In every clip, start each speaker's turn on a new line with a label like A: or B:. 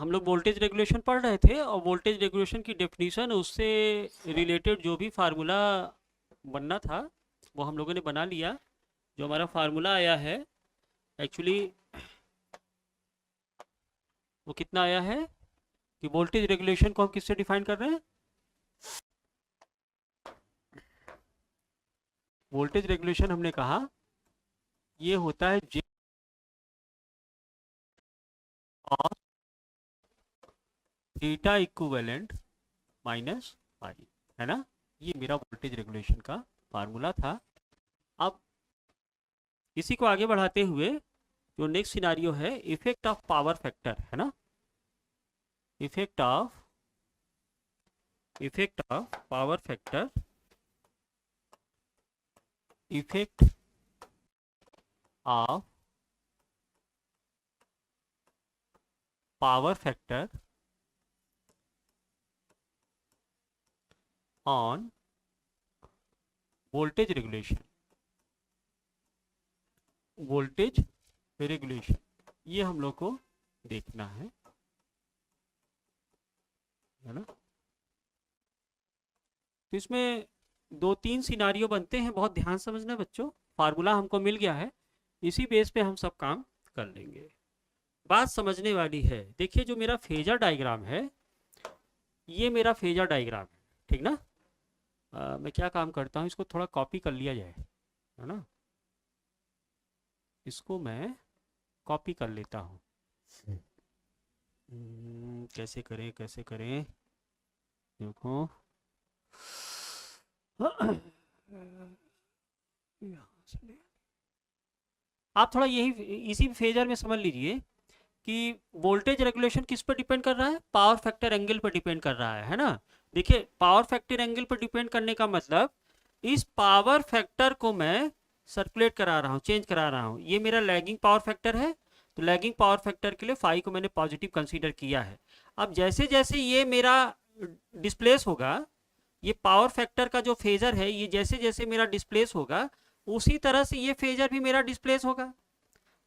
A: हम लोग voltage regulation पढ़ रहे थे और वोल्टेज रेगुलेशन की डेफिनीशन उससे रिलेटेड जो भी फार्मूला बनना था वो हम लोगों ने बना लिया। जो हमारा फार्मूला आया है एक्चुअली वो कितना आया है कि वोल्टेज रेगुलेशन को हम किससे डिफाइन कर रहे हैं। वोल्टेज रेगुलेशन हमने कहा ये होता है j of theta equivalent minus pi, है ना। ये मेरा वोल्टेज रेगुलेशन का फार्मूला था। अब इसी को आगे बढ़ाते हुए जो नेक्स्ट सिनारियो है इफेक्ट ऑफ पावर फैक्टर, है ना। Effect of power factor, effect of power factor on voltage regulation, voltage regulation ये हम लोग को देखना है ना। तो इसमें 2-3 सिनारियो बनते हैं, बहुत ध्यान समझना बच्चों। फार्मूला हमको मिल गया है, इसी बेस पे हम सब काम कर लेंगे। बात समझने वाली है। देखिए जो मेरा फेजर डायग्राम है ये मेरा फेजर डायग्राम है, ठीक ना। मैं क्या काम करता हूँ, इसको थोड़ा कॉपी कर लिया जाए, है ना। इसको मैं कॉपी कर लेता हूँ। कैसे करें देखो आप थोड़ा यही इसी फेजर में समझ लीजिए कि वोल्टेज रेगुलेशन किस पर डिपेंड कर रहा है, पावर फैक्टर एंगल पर डिपेंड कर रहा है ना। देखिए पावर फैक्टर एंगल पर डिपेंड करने का मतलब इस पावर फैक्टर को मैं सर्कुलेट करा रहा हूँ, चेंज करा रहा हूँ। ये मेरा लैगिंग पावर फैक्टर है, तो लैगिंग पावर फैक्टर के लिए फाई को मैंने पॉजिटिव कंसीडर किया है। अब जैसे जैसे ये मेरा डिस्प्लेस होगा, ये पावर फैक्टर का जो फेजर है ये जैसे जैसे मेरा डिस्प्लेस होगा उसी तरह से ये फेजर भी मेरा डिस्प्लेस होगा,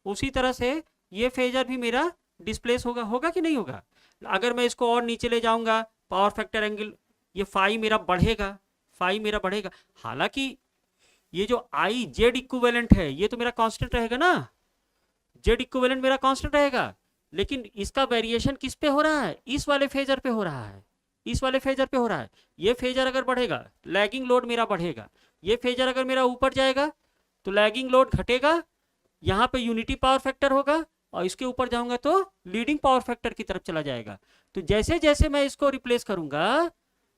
A: उसी तरह से ये फेजर भी मेरा डिस्प्लेस होगा। होगा कि नहीं होगा। अगर मैं इसको और नीचे ले जाऊंगा पावर फैक्टर एंगल, ये फाई मेरा बढ़ेगा, फाई मेरा बढ़ेगा। हालांकि ये जो आई जेड इक्विवेलेंट है ये तो मेरा कांस्टेंट रहेगा ना, जेड इक्विवेलेंट मेरा कांस्टेंट रहेगा, लेकिन इसका वेरिएशन किस पे हो रहा है, इस वाले फेजर पे हो रहा है, इस वाले फेजर पे हो रहा है। ये फेजर अगर बढ़ेगा लैगिंग लोड मेरा बढ़ेगा, ये फेजर अगर मेरा ऊपर जाएगा तो लैगिंग लोड घटेगा, यहाँ पे यूनिटी पावर फैक्टर होगा, और इसके ऊपर जाऊंगा तो लीडिंग पावर फैक्टर की तरफ चला जाएगा। तो जैसे जैसे मैं इसको रिप्लेस करूंगा,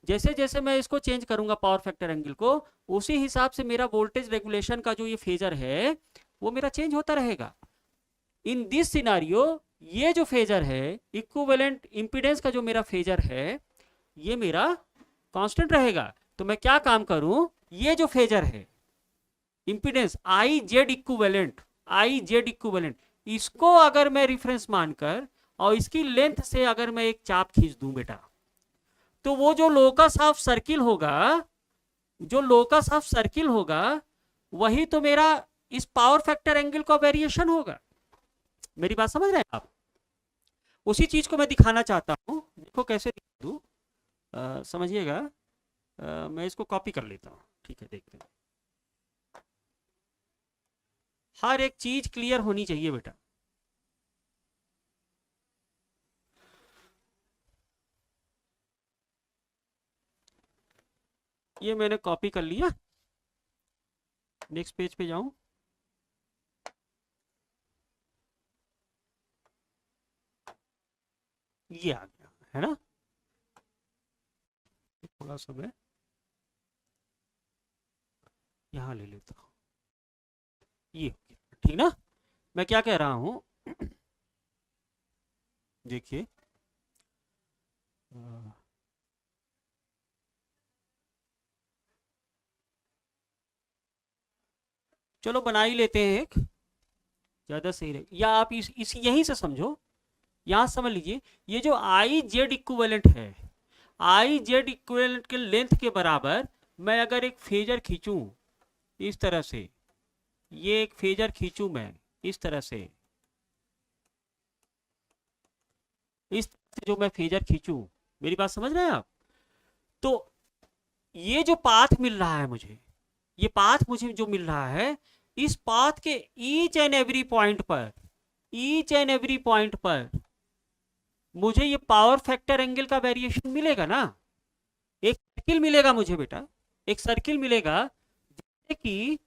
A: जैसे जैसे मैं इसको चेंज करूंगा पावर फैक्टर एंगल को, उसी हिसाब से मेरा वोल्टेज रेगुलेशन का जो ये फेजर है वो मेरा चेंज होता रहेगा। इन दिस सिनारियो ये जो फेजर है इक्विवेलेंट इंपीडेंस का जो मेरा फेजर है ये मेरा कांस्टेंट रहेगा। तो मैं क्या काम करूं, ये जो फेजर है impedance I Z equivalent, I Z equivalent, इसको अगर मैं रिफरेंस मानकर और इसकी लेंथ से अगर मैं एक चाप खींच दूं बेटा, तो वो जो लोकस ऑफ सर्किल होगा, जो लोकस ऑफ सर्किल होगा वही तो मेरा इस पावर फैक्टर एंगल का वेरिएशन होगा। मेरी बात समझ रहे हैं आप। उसी चीज को मैं दिखाना चाहता हूं, देखो कैसे दिखा दूं, समझिएगा। मैं इसको कॉपी कर लेता हूं, ठीक है। देखते हैं, हर एक चीज क्लियर होनी चाहिए बेटा। ये मैंने कॉपी कर लिया, नेक्स्ट पेज पे जाऊं। ये आ गया है ना, थोड़ा सा मैं यहां ले लेता हूं, ये हो गया, ठीक ना। मैं क्या कह रहा हूं, देखिए चलो बना ही लेते हैं एक, ज्यादा सही रहे। या आप इस यहीं से समझो, यहां समझ लीजिए। ये जो आई जेड इक्विवेलेंट है, आई जेड इक्विवेलेंट के लेंथ के बराबर मैं अगर एक फेजर खींचूं इस तरह से, ये एक फेजर खींचूं मैं इस तरह से, इस से जो मैं फेजर खींचूं, मेरी बात समझ रहे हैं आप? तो ये जो पाथ मिल रहा है मुझे, ये पाथ मुझे जो मिल रहा है, इस पाथ के ईच एंड एवरी पॉइंट पर, ईच एंड एवरी पॉइंट पर मुझे ये पावर फैक्टर एंगल का वेरिएशन मिलेगा ना। एक सर्किल मिलेगा मुझे बेटा, एक सर्किल मिलेगा जैसे कि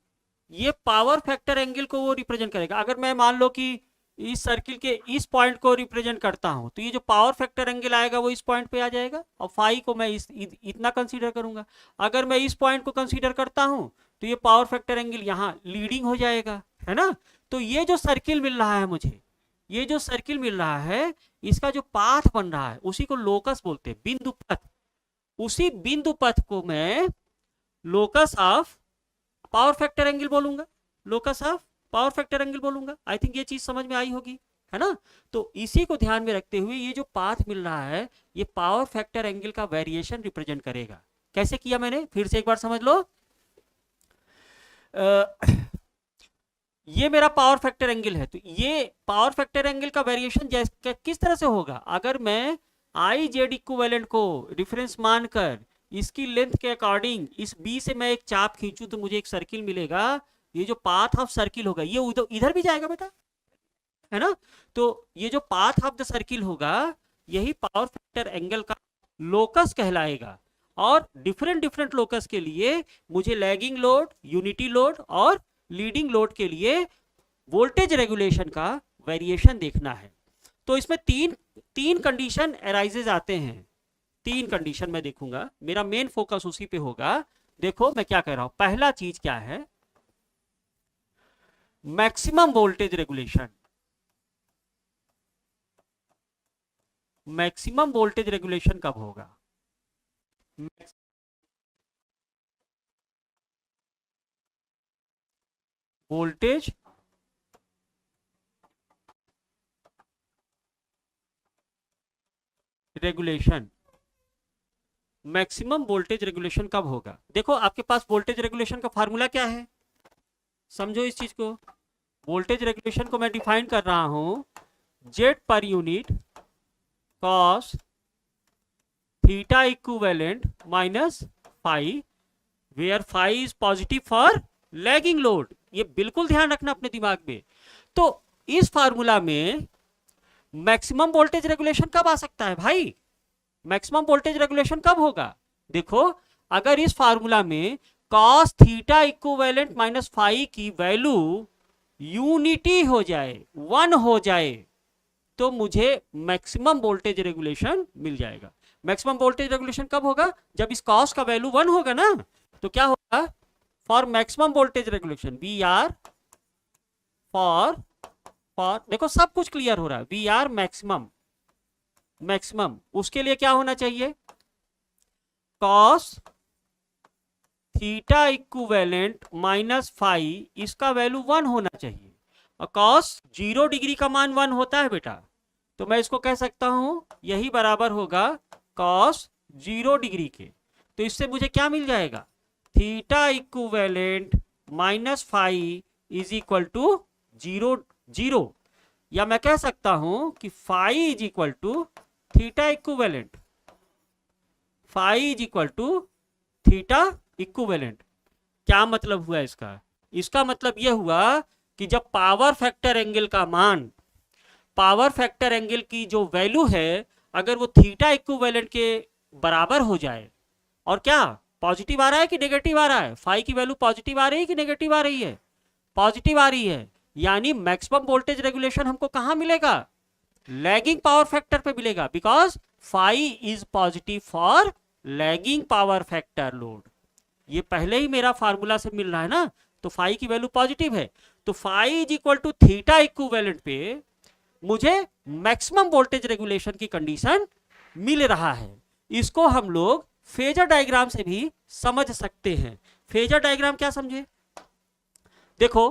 A: ये पावर फैक्टर एंगल को वो रिप्रेजेंट करेगा। अगर मैं मान लो कि इस सर्किल के इस पॉइंट को रिप्रेजेंट करता हूं, तो ये जो पावर फैक्टर एंगल आएगा वो इस पॉइंट पे आ जाएगा, और फाई को मैं इतना कंसीडर करूंगा। अगर मैं इस पॉइंट को कंसीडर करता हूं, तो ये पावर फैक्टर एंगल यहाँ लीडिंग हो जाएगा, है ना। तो ये जो सर्किल मिल रहा है मुझे, ये जो सर्किल मिल रहा है, इसका जो पाथ बन रहा है उसी को लोकस बोलते हैं, बिंदु पथ। उसी बिंदु पथ को मैं locus of power factor angle बोलूंगा, locus of power factor angle बोलूंगा। आई थिंक ये चीज समझ में आई होगी, है ना। तो इसी को ध्यान में रखते हुए ये जो पाथ मिल रहा है, ये पावर फैक्टर एंगल का वेरिएशन रिप्रेजेंट करेगा। कैसे किया मैंने, फिर से एक बार समझ लो। ये मेरा पावर फैक्टर एंगल है, तो ये पावर फैक्टर एंगल का वेरिएशन किस तरह से होगा, अगर मैं आई जेड इक्विवेलेंट को रेफरेंस मानकर इसकी लेंथ के अकॉर्डिंग इस बी से मैं एक चाप खींचूं, तो मुझे एक सर्किल मिलेगा। ये जो पाथ ऑफ सर्किल होगा, ये इधर भी जाएगा बेटा, है ना। तो ये जो पाथ ऑफ द सर्किल होगा, यही पावर फैक्टर एंगल का लोकस कहलाएगा। और डिफरेंट डिफरेंट लोकस के लिए मुझे लैगिंग लोड, यूनिटी लोड और लीडिंग लोड के लिए वोल्टेज रेगुलेशन का वेरिएशन देखना है। तो इसमें तीन कंडीशन अराइजेज आते हैं, तीन कंडीशन मैं देखूंगा, मेरा मेन फोकस उसी पे होगा। देखो मैं क्या कह रहा हूं, पहला चीज क्या है, maximum voltage regulation. Maximum voltage regulation कब होगा, voltage regulation, maximum voltage regulation कब होगा। देखो आपके पास वोल्टेज रेगुलेशन का फार्मूला क्या है, समझो इस चीज को। वोल्टेज रेगुलेशन को मैं डिफाइन कर रहा हूं, जेड पर unit cos theta equivalent minus phi, where phi is positive for lagging load. ये बिल्कुल ध्यान रखना अपने दिमाग में। तो इस फार्मूला में मैक्सिमम वोल्टेज रेगुलेशन कब आ सकता है भाई, मैक्सिमम वोल्टेज रेगुलेशन कब होगा। देखो अगर इस फार्मूला में cos theta equivalent minus phi की वैल्यू यूनिटी हो जाए, 1 हो जाए, तो मुझे मैक्सिमम वोल्टेज रेगुलेशन मिल जाएगा। मैक्सिमम वोल्टेज रेगुलेशन कब होगा, जब इस cos का वैल्यू 1 होगा ना। तो क्या होगा, for maximum voltage regulation we are for देखो सब कुछ क्लियर हो रहा है, वी आर मैक्सिमम, मैक्सिमम उसके लिए क्या होना चाहिए, cos theta equivalent minus phi, इसका वैल्यू 1 होना चाहिए। और cos 0 डिग्री का मान 1 होता है बेटा, तो मैं इसको कह सकता हूं यही बराबर होगा cos 0 डिग्री के। तो इससे मुझे क्या मिल जाएगा, theta equivalent minus phi is equal to 0, या मैं कह सकता हूं कि phi is equal to theta equivalent, phi is equal to theta equivalent. क्या मतलब हुआ इसका, इसका मतलब यह हुआ कि जब पावर फैक्टर एंगल का मान, पावर फैक्टर एंगल की जो वैल्यू है, अगर वो थीटा इक्विवेलेंट के बराबर हो जाए, और क्या पॉजिटिव आ रहा है कि नेगेटिव आ रहा है, फाई की वैल्यू पॉजिटिव आ रही है कि नेगेटिव आ रही है, पॉजिटिव आ रही है, यानी मैक्सिमम वोल्टेज रेगुलेशन हमको कहां मिलेगा, लैगिंग पावर फैक्टर पे मिलेगा, because phi is positive for lagging power factor load. ये पहले ही मेरा फार्मूला से मिल रहा है ना, तो फाई की वैल्यू पॉजिटिव है, तो phi is equal to theta equivalent पे मुझे मैक्सिमम वोल्टेज रेगुलेशन की कंडीशन मिल रहा है। इसको हम लोग फेजर डायग्राम से भी समझ सकते हैं। फेजर डायग्राम क्या समझे, देखो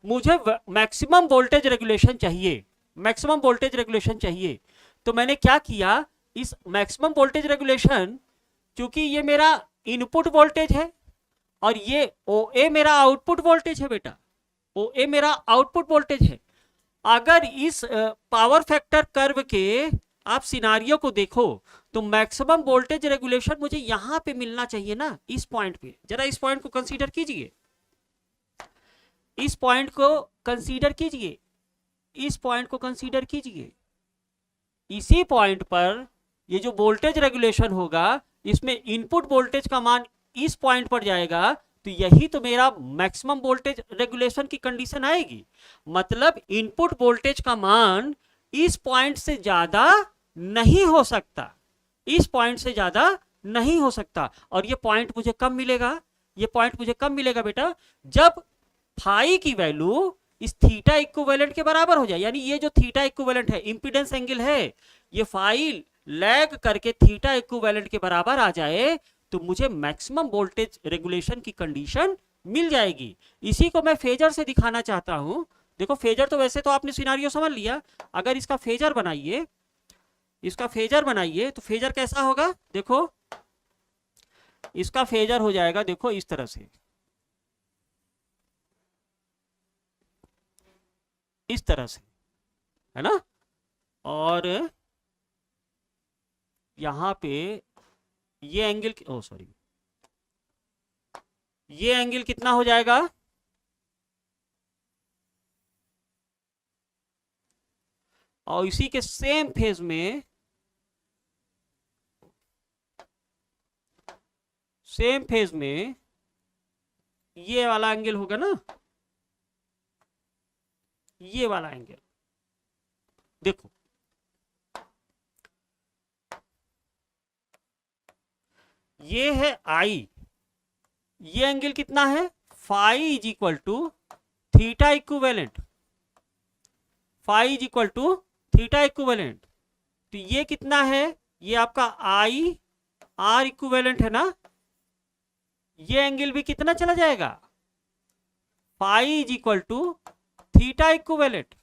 A: मुझे मैक्सिमम वोल्टेज रेगुलेशन चाहिए, मैक्सिमम वोल्टेज रेगुलेशन चाहिए, तो मैंने क्या किया, इस मैक्सिमम वोल्टेज रेगुलेशन, क्योंकि ये मेरा इनपुट वोल्टेज है और ये OA मेरा आउटपुट वोल्टेज है बेटा, OA मेरा आउटपुट वोल्टेज है। अगर इस पावर फैक्टर कर्व के आप सिनारियो को देखो तो मैक्सिमम वोल्टेज रेगुलेशन मुझे यहां पे मिलना चाहिए ना, इस पॉइंट पे। जरा इस पॉइंट को कंसीडर कीजिए, इस पॉइंट को कंसीडर कीजिए, इस पॉइंट को कंसीडर कीजिए। इसी पॉइंट पर ये जो वोल्टेज रेगुलेशन होगा, इसमें इनपुट वोल्टेज का मान इस पॉइंट पर जाएगा, तो यही तो मेरा मैक्सिमम वोल्टेज रेगुलेशन की कंडीशन आएगी। मतलब इनपुट वोल्टेज का मान इस पॉइंट से ज्यादा नहीं हो सकता, इस पॉइंट से ज्यादा नहीं हो सकता। और ये पॉइंट मुझे कब मिलेगा, ये पॉइंट मुझे कब मिलेगा बेटा, जब फाई की वैल्यू इस थीटा इक्विवेलेंट के बराबर हो जाए। यानी ये जो थीटा इक्विवेलेंट है, इंपीडेंस एंगल है, ये फाई लैग करके थीटा इक्विवेलेंट के बराबर आ जाए, तो मुझे मैक्सिमम वोल्टेज रेगुलेशन की कंडीशन मिल जाएगी। इसी को मैं फेजर से दिखाना चाहता हूं। देखो फेजर तो वैसे तो आपने सिनारियो समझ लिया, अगर इसका फेजर बनाइए, इसका फेजर बनाइए तो फेजर कैसा होगा, देखो इसका फेजर हो जाएगा, देखो इस तरह से, इस तरह से, है ना। और यहां पे ये एंगल, ओ सॉरी, ये एंगल कितना हो जाएगा, और इसी के सेम फेज में, सेम फेज में ये वाला एंगल होगा ना, ये वाला एंगल। देखो ये है आई, ये एंगल कितना है, phi is equal to theta equivalent, phi is equal to theta equivalent. तो ये कितना है, ये आपका आई आर इक्विवेलेंट है ना, ये एंगल भी कितना चला जाएगा, phi is equal to theta equivalent.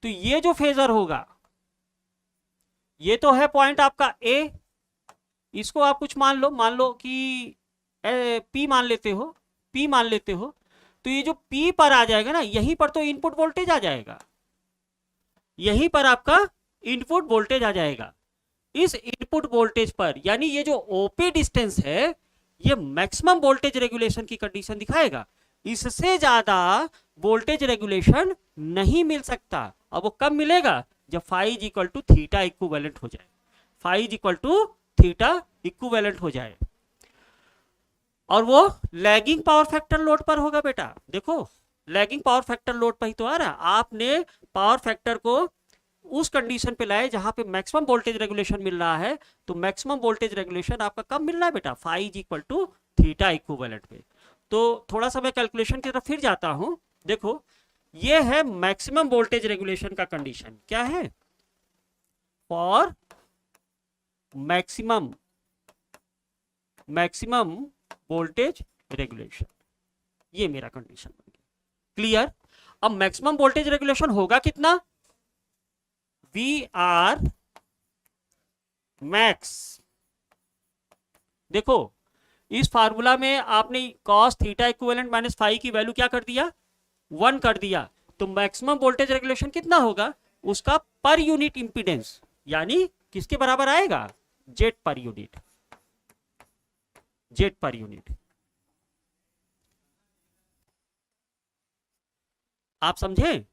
A: तो ये जो फेजर होगा, ये तो है पॉइंट आपका ए, इसको आप कुछ मान लो कि पी मान लेते हो, पी मान लेते हो। तो ये जो पी पर आ जाएगा ना, यहीं पर तो इनपुट वोल्टेज आ जाएगा, यहीं पर आपका इनपुट वोल्टेज आ जाएगा। इस इनपुट वोल्टेज पर, यानी ये जो ओपी डिस्टेंस है, ये मैक्सिमम वोल्टेज रेगुलेशन की कंडीशन दिखाएगा। इससे ज्यादा वोल्टेज रेगुलेशन नहीं मिल सकता। अब वो कब मिलेगा, जब phi is equal to theta equivalent हो जाए, phi is equal to theta equivalent हो जाए। और वो लैगिंग पावर फैक्टर लोड पर होगा बेटा। देखो लैगिंग पावर फैक्टर लोड पर ही तो आ रहा है। आपने पावर फैक्टर को उस कंडीशन पे लाए जहां पे मैक्सिमम वोल्टेज रेगुलेशन मिल रहा है। तो मैक्सिमम वोल्टेज रेगुलेशन आपका कब मिल रहा है बेटा, phi is equal to theta equivalent पे। तो थोड़ा सा मैं कैलकुलेशन की तरफ फिर जाता हूं। देखो ये है मैक्सिमम वोल्टेज रेगुलेशन का कंडीशन, क्या है, फॉर मैक्सिमम वोल्टेज रेगुलेशन, ये मेरा कंडीशन बन गया। क्लियर। अब मैक्सिमम वोल्टेज रेगुलेशन होगा कितना, वी आर मैक्स। देखो इस फार्मूला में आपने cos theta equivalent minus phi की वैल्यू क्या कर दिया, 1 कर दिया। तो मैक्सिमम वोल्टेज रेगुलेशन कितना होगा, उसका पर यूनिट इंपीडेंस, यानी किसके बराबर आएगा, jet per unit, jet per unit. आप समझे।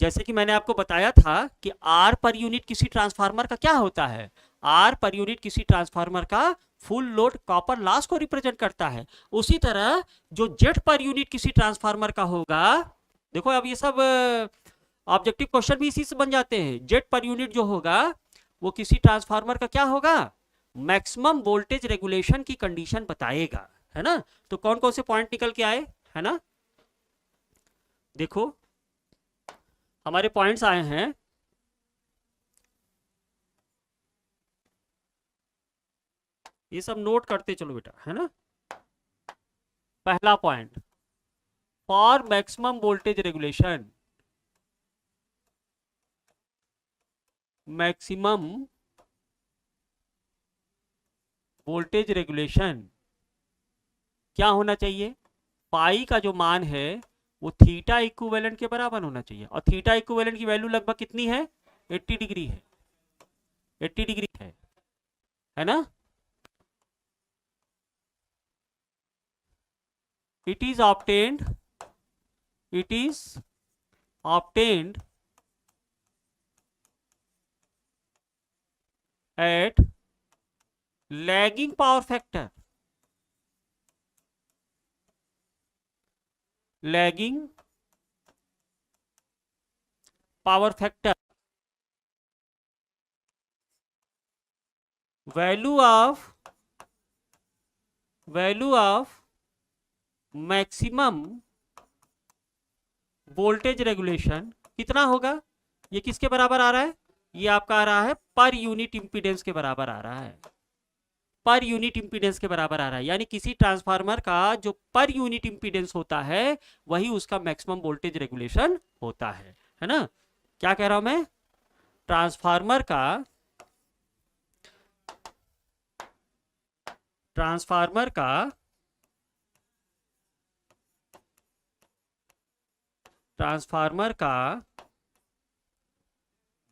A: जैसे कि मैंने आपको बताया था कि आर पर यूनिट किसी ट्रांसफार्मर का क्या होता है, आर पर यूनिट किसी ट्रांसफार्मर का फुल लोड कॉपर लॉस को रिप्रेजेंट करता है। उसी तरह जो जेट पर यूनिट किसी ट्रांसफार्मर का होगा, देखो अब ये सब ऑब्जेक्टिव क्वेश्चन भी इसी से बन जाते हैं। जेट पर यूनिट जो होगा वो किसी ट्रांसफार्मर का क्या होगा, मैक्सिमम वोल्टेज रेगुलेशन की कंडीशन बताएगा, है ना। तो कौन कौन से पॉइंट निकल के आए, है ना। देखो हमारे पॉइंट्स आए हैं, ये सब नोट करते चलो बेटा, है ना। पहला point, for maximum voltage regulation, maximum voltage regulation क्या होना चाहिए, पाई का जो मान है वो थीटा इक्विवेलेंट के बराबर होना चाहिए। और थीटा इक्विवेलेंट की वैल्यू लगभग कितनी है, 80 डिग्री है, 80 डिग्री है ना। it is obtained at lagging power factor, value of maximum voltage regulation कितना होगा, ये किसके बराबर आ रहा है, ये आपका आ रहा है पर यूनिट इंपीडेंस के बराबर आ रहा है, पर यूनिट इंपीडेंस के बराबर आ रहा है। यानी किसी ट्रांसफार्मर का जो पर यूनिट इंपीडेंस होता है वही उसका मैक्सिमम वोल्टेज रेगुलेशन होता है ना। क्या कह रहा हूं मैं, ट्रांसफार्मर का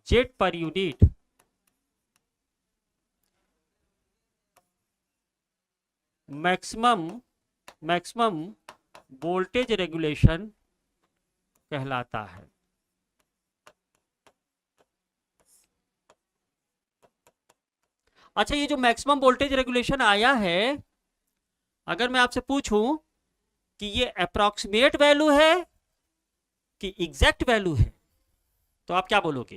A: jet per unit maximum voltage regulation कहलाता है। अच्छा, ये जो मैक्सिमम वोल्टेज रेगुलेशन आया है, अगर मैं आपसे पूछूं कि ये अप्रॉक्सीमेट वैल्यू है कि एग्जैक्ट वैल्यू है, तो आप क्या बोलोगे।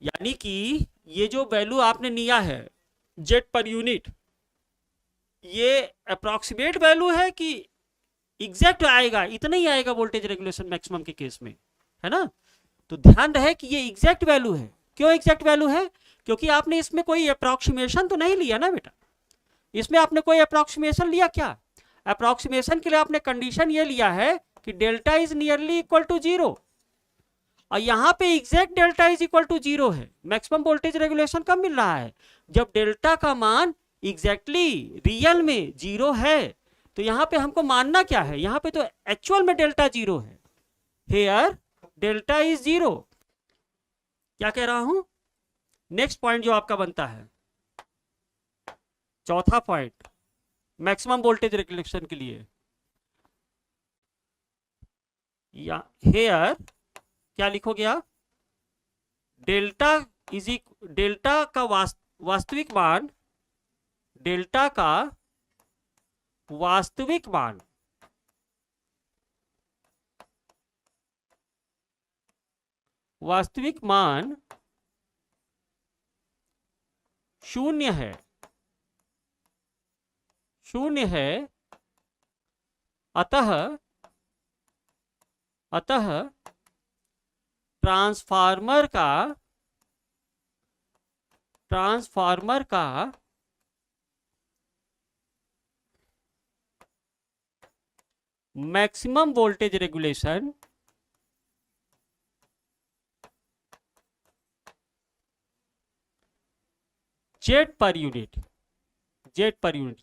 A: यानी कि ये जो वैल्यू आपने लिया है जेट पर यूनिट, ये अप्रॉक्सीमेट वैल्यू है कि एग्जैक्ट आएगा, इतना ही आएगा वोल्टेज रेगुलेशन मैक्सिमम के केस में, है ना। तो ध्यान रहे कि ये एग्जैक्ट वैल्यू है। क्यों एग्जैक्ट वैल्यू है, क्योंकि आपने इसमें कोई अप्रॉक्सीमेशन तो नहीं लिया ना बेटा, इसमें आपने कोई अप्रॉक्सीमेशन लिया क्या, अप्रॉक्सीमेशन के लिए आपने कंडीशन ये लिया है कि delta is nearly equal to 0, और यहां पे exact delta is equal to 0 है। मैक्सिमम वोल्टेज रेगुलेशन कब मिल रहा है, जब डेल्टा का मान एग्जैक्टली रियल में 0 है। तो यहां पे हमको मानना क्या है, यहां पे तो एक्चुअल में डेल्टा 0 है, हेयर डेल्टा इज 0। क्या कह रहा हूं, नेक्स्ट पॉइंट जो आपका बनता है, चौथा पॉइंट मैक्सिमम वोल्टेज रेगुलेशन के लिए, या हेयर क्या लिखोगे आप, डेल्टा का वास्तविक मान, डेल्टा का वास्तविक मान शून्य है, अतः ट्रांसफार्मर का maximum voltage regulation jet per unit,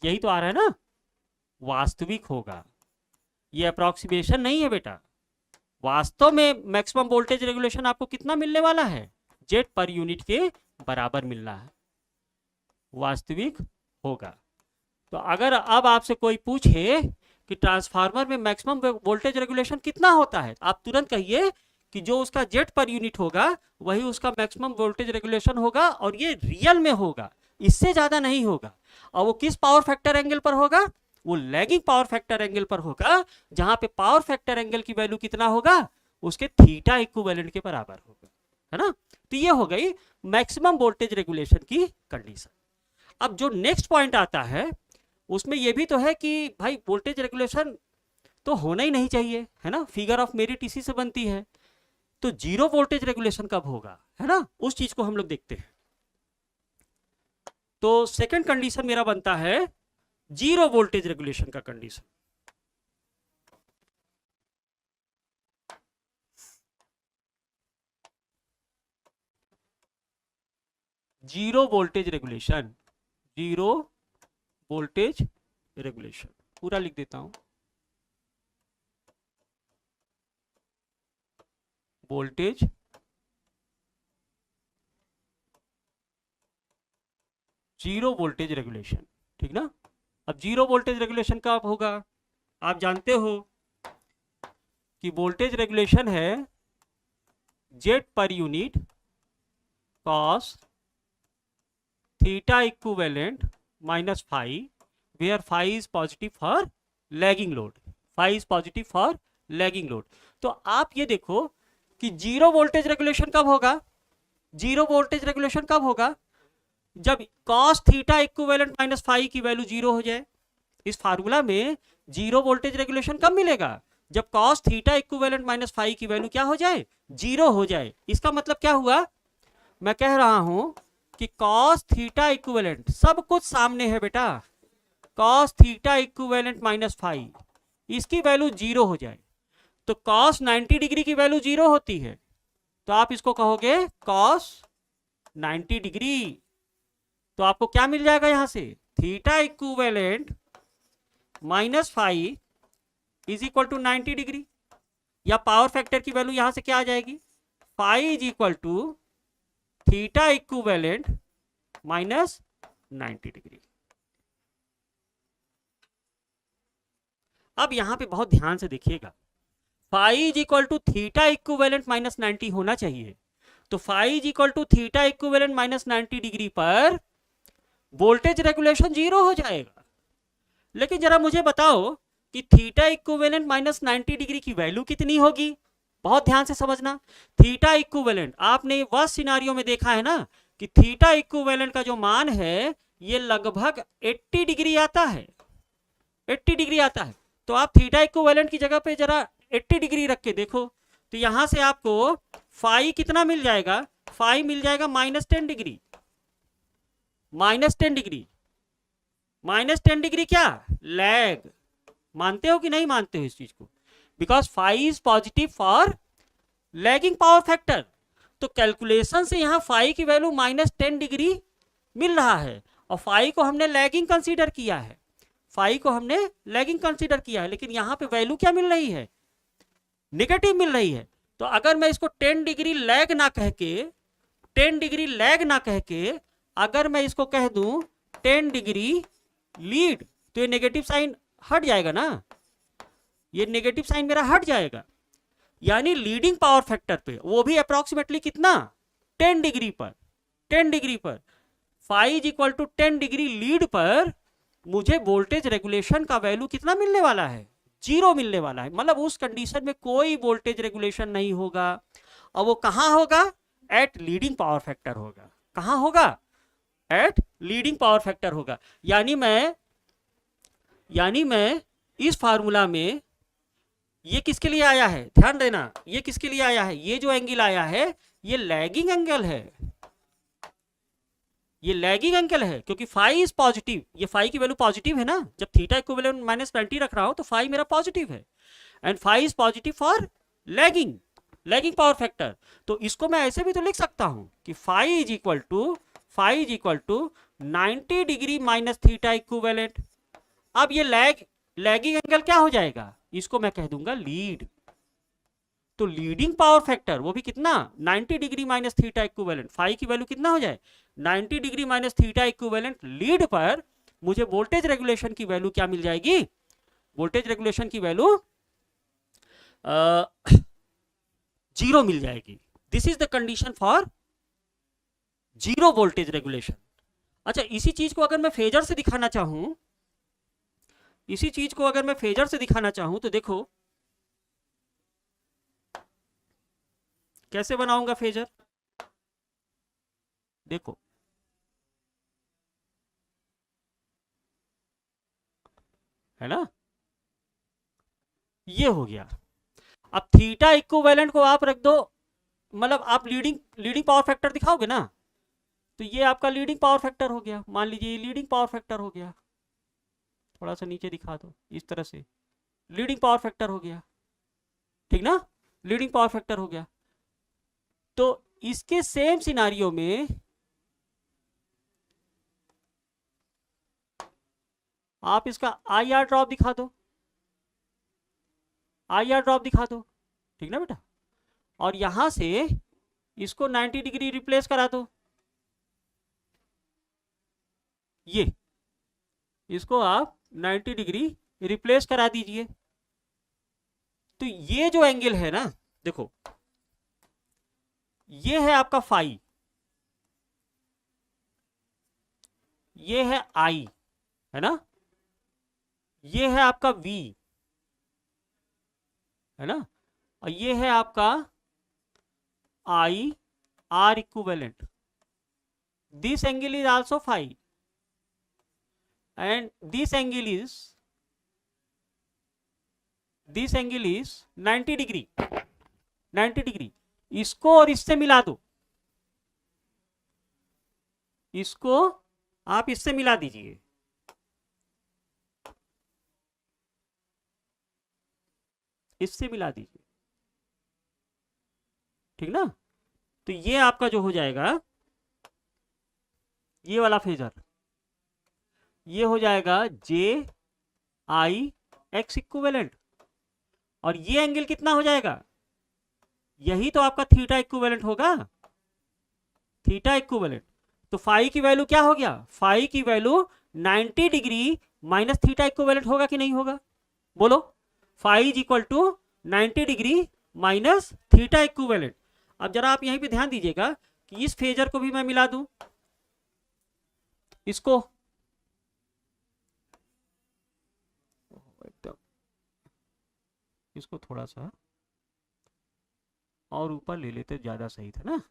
A: यही तो आ रहा है ना, वास्तविक होगा। ये अप्रॉक्सीमेशन नहीं है बेटा, वास्तव में मैक्सिमम वोल्टेज रेगुलेशन आपको कितना मिलने वाला है, जेट पर यूनिट के बराबर मिलना है, वास्तविक होगा। तो अगर अब आपसे कोई पूछे कि ट्रांसफार्मर में मैक्सिमम वोल्टेज रेगुलेशन कितना होता है, आप तुरंत कहिए कि जो उसका जेट पर यूनिट होगा वही उसका मैक्सिमम वोल्टेज रेगुलेशन होगा, और ये रियल में होगा, इससे ज्यादा नहीं होगा। और वो किस पावर फैक्टर एंगल पर होगा, वो लैगिंग पावर फैक्टर एंगल पर होगा, जहां पे पावर फैक्टर एंगल की वैल्यू कितना होगा, उसके थीटा इक्विवेलेंट के बराबर होगा, है ना। तो ये हो गई मैक्सिमम वोल्टेज रेगुलेशन की कंडीशन। अब जो नेक्स्ट पॉइंट आता है उसमें ये भी तो है कि भाई वोल्टेज रेगुलेशन तो होना ही नहीं चाहिए, है ना, फिगर ऑफ मेरिट इसी से बनती है। तो जीरो वोल्टेज रेगुलेशन कब होगा, है ना, उस चीज को हम लोग देखते हैं। तो सेकंड कंडीशन मेरा बनता है जीरो वोल्टेज रेगुलेशन का कंडीशन। जीरो वोल्टेज रेगुलेशन पूरा लिख देता हूं, वोल्टेज जीरो वोल्टेज रेगुलेशन, ठीक ना। अब जीरो वोल्टेज रेगुलेशन कब होगा, आप जानते हो कि वोल्टेज रेगुलेशन है Z per unit cos theta equivalent minus phi, where phi is positive for lagging load, phi is positive for lagging load. तो आप ये देखो कि जीरो वोल्टेज रेगुलेशन कब होगा, जीरो वोल्टेज रेगुलेशन कब होगा, जब cos theta equivalent minus phi की वैल्यू जीरो हो जाए। इस फार्मूला में जीरो वोल्टेज रेगुलेशन कब मिलेगा, जब cos theta equivalent minus phi की वैल्यू क्या हो जाए, जीरो हो जाए। इसका मतलब क्या हुआ, मैं कह रहा हूं कि cos थीटा इक्विवेलेंट, सब कुछ सामने है बेटा, cos theta equivalent minus phi, इसकी वैल्यू जीरो हो जाए तो cos 90 डिग्री की वैल्यू जीरो होती है, तो आप इसको कहोगे cos 90 डिग्री। तो आपको क्या मिल जाएगा यहां से, theta equivalent minus phi is equal to 90 degree, या पावर फैक्टर की वैल्यू यहां से क्या आ जाएगी, phi is equal to theta equivalent minus 90 degree. अब यहां पे बहुत ध्यान से देखिएगा, phi is equal to theta equivalent minus 90 होना चाहिए, तो phi is equal to theta equivalent minus 90 degree पर वोल्टेज रेगुलेशन जीरो हो जाएगा। लेकिन जरा मुझे बताओ कि थीटा इक्विवेलेंट माइनस 90 डिग्री की वैल्यू कितनी होगी, बहुत ध्यान से समझना। थीटा इक्विवेलेंट आपने वह सिनारियो में देखा है ना कि थीटा इक्विवेलेंट का जो मान है ये लगभग 80 डिग्री आता है, 80 डिग्री आता है। तो आप थीटा इक्विवेलेंट की जगह पे जरा 80 डिग्री रख के देखो, तो यहां से आपको फाई कितना मिल जाएगा, फाई मिल जाएगा minus 10 degree, minus 10 degree, minus 10 degree क्या, लैग। मानते हो कि नहीं मानते हो इस चीज को, because phi is positive for lagging power factor. तो कैलकुलेशन से यहां फाई की वैल्यू माइनस 10 डिग्री मिल रहा है, और फाई को हमने लैगिंग कंसीडर किया है, फाई को हमने लैगिंग कंसीडर किया है, लेकिन यहां पे वैल्यू क्या मिल रही है, नेगेटिव मिल रही है। तो अगर मैं इसको 10 डिग्री लैग ना कह के, 10 डिग्री लैग ना कह के अगर मैं इसको कह दूं 10 डिग्री लीड, तो ये नेगेटिव साइन हट जाएगा ना, ये नेगेटिव साइन मेरा हट जाएगा। यानी लीडिंग पावर फैक्टर पे, वो भी अप्रोक्सीमेटली कितना, 10 डिग्री पर, 10 डिग्री पर, phi is equal to 10 degree lead पर मुझे वोल्टेज रेगुलेशन का वैल्यू कितना मिलने वाला है, जीरो मिलने वाला है। मतलब उस कंडीशन में कोई वोल्टेज रेगुलेशन नहीं होगा, और वो कहां होगा, एट लीडिंग पावर फैक्टर होगा। कहां होगा, एट लीडिंग पावर फैक्टर होगा। यानी मैं इस फार्मूला में, ये किसके लिए आया है, ध्यान देना, ये किसके लिए आया है, ये जो एंगल आया है ये लैगिंग एंगल है, ये लैगिंग एंगल है, क्योंकि फाई इज पॉजिटिव, ये फाई की वैल्यू पॉजिटिव है ना, जब थीटा इक्विवेलेंट माइनस 20 रख रहा हूं तो फाई मेरा पॉजिटिव है, and phi is positive for lagging, lagging power factor. तो इसको मैं ऐसे भी तो लिख सकता हूं कि phi is equal to 90 degree minus theta equivalent. अब ये लैगिंग एंगल क्या हो जाएगा, इसको मैं कह दूंगा लीड। तो लीडिंग पावर फैक्टर वो भी कितना, 90 degree minus theta equivalent, phi की वैल्यू कितना हो जाए, 90 degree minus theta equivalent lead पर मुझे वोल्टेज रेगुलेशन की वैल्यू क्या मिल जाएगी, वोल्टेज रेगुलेशन की वैल्यू जीरो मिल जाएगी। This is the condition for zero voltage regulation. अच्छा, इसी चीज को अगर मैं फेजर से दिखाना चाहूं, इसी चीज को अगर मैं फेजर से दिखाना चाहूं तो देखो कैसे बनाऊंगा फेजर, देखो है ना, ये हो गया। अब थीटा इक्विवेलेंट को आप रख दो, मतलब आप लीडिंग पावर फैक्टर दिखाओगे ना, तो ये आपका लीडिंग पावर फैक्टर हो गया, मान लीजिए ये लीडिंग पावर फैक्टर हो गया, थोड़ा सा नीचे दिखा दो इस तरह से, लीडिंग पावर फैक्टर हो गया, ठीक ना, लीडिंग पावर फैक्टर हो गया। तो इसके सेम सिनारियो में आप इसका IR ड्रॉप दिखा दो, IR ड्रॉप दिखा दो, ठीक ना बेटा। और यहां से इसको 90 डिग्री रिप्लेस करा दो, ये इसको आप 90 डिग्री रिप्लेस करा दीजिए। तो ये जो एंगल है ना, देखो ये है आपका फाई, ये है आई, है ना, ये है आपका वी, है ना, और ये है आपका I R equivalent. This angle is also phi and this angle is 90 degree, 90 degree. इसको और इससे मिला दो, इसको आप इससे मिला दीजिए, इससे मिला दीजिए, ठीक ना। तो ये आपका जो हो जाएगा, ये वाला फेजर ये हो जाएगा जे आई एक्स इक्विवेलेंट, और ये एंगल कितना हो जाएगा, यही तो आपका थीटा इक्विवेलेंट होगा, थीटा इक्विवेलेंट। तो फाई की वैल्यू क्या हो गया, फाई की value 90 degree minus theta equivalent होगा कि नहीं होगा, बोलो। Phi is equal to 90 degree minus theta equivalent. अब जरा आप यहीं पे ध्यान दीजिएगा कि इस फेजर को भी मैं मिला दूं, इसको एकदम, इसको थोड़ा सा और ऊपर ले लेते ज्यादा सही था ना।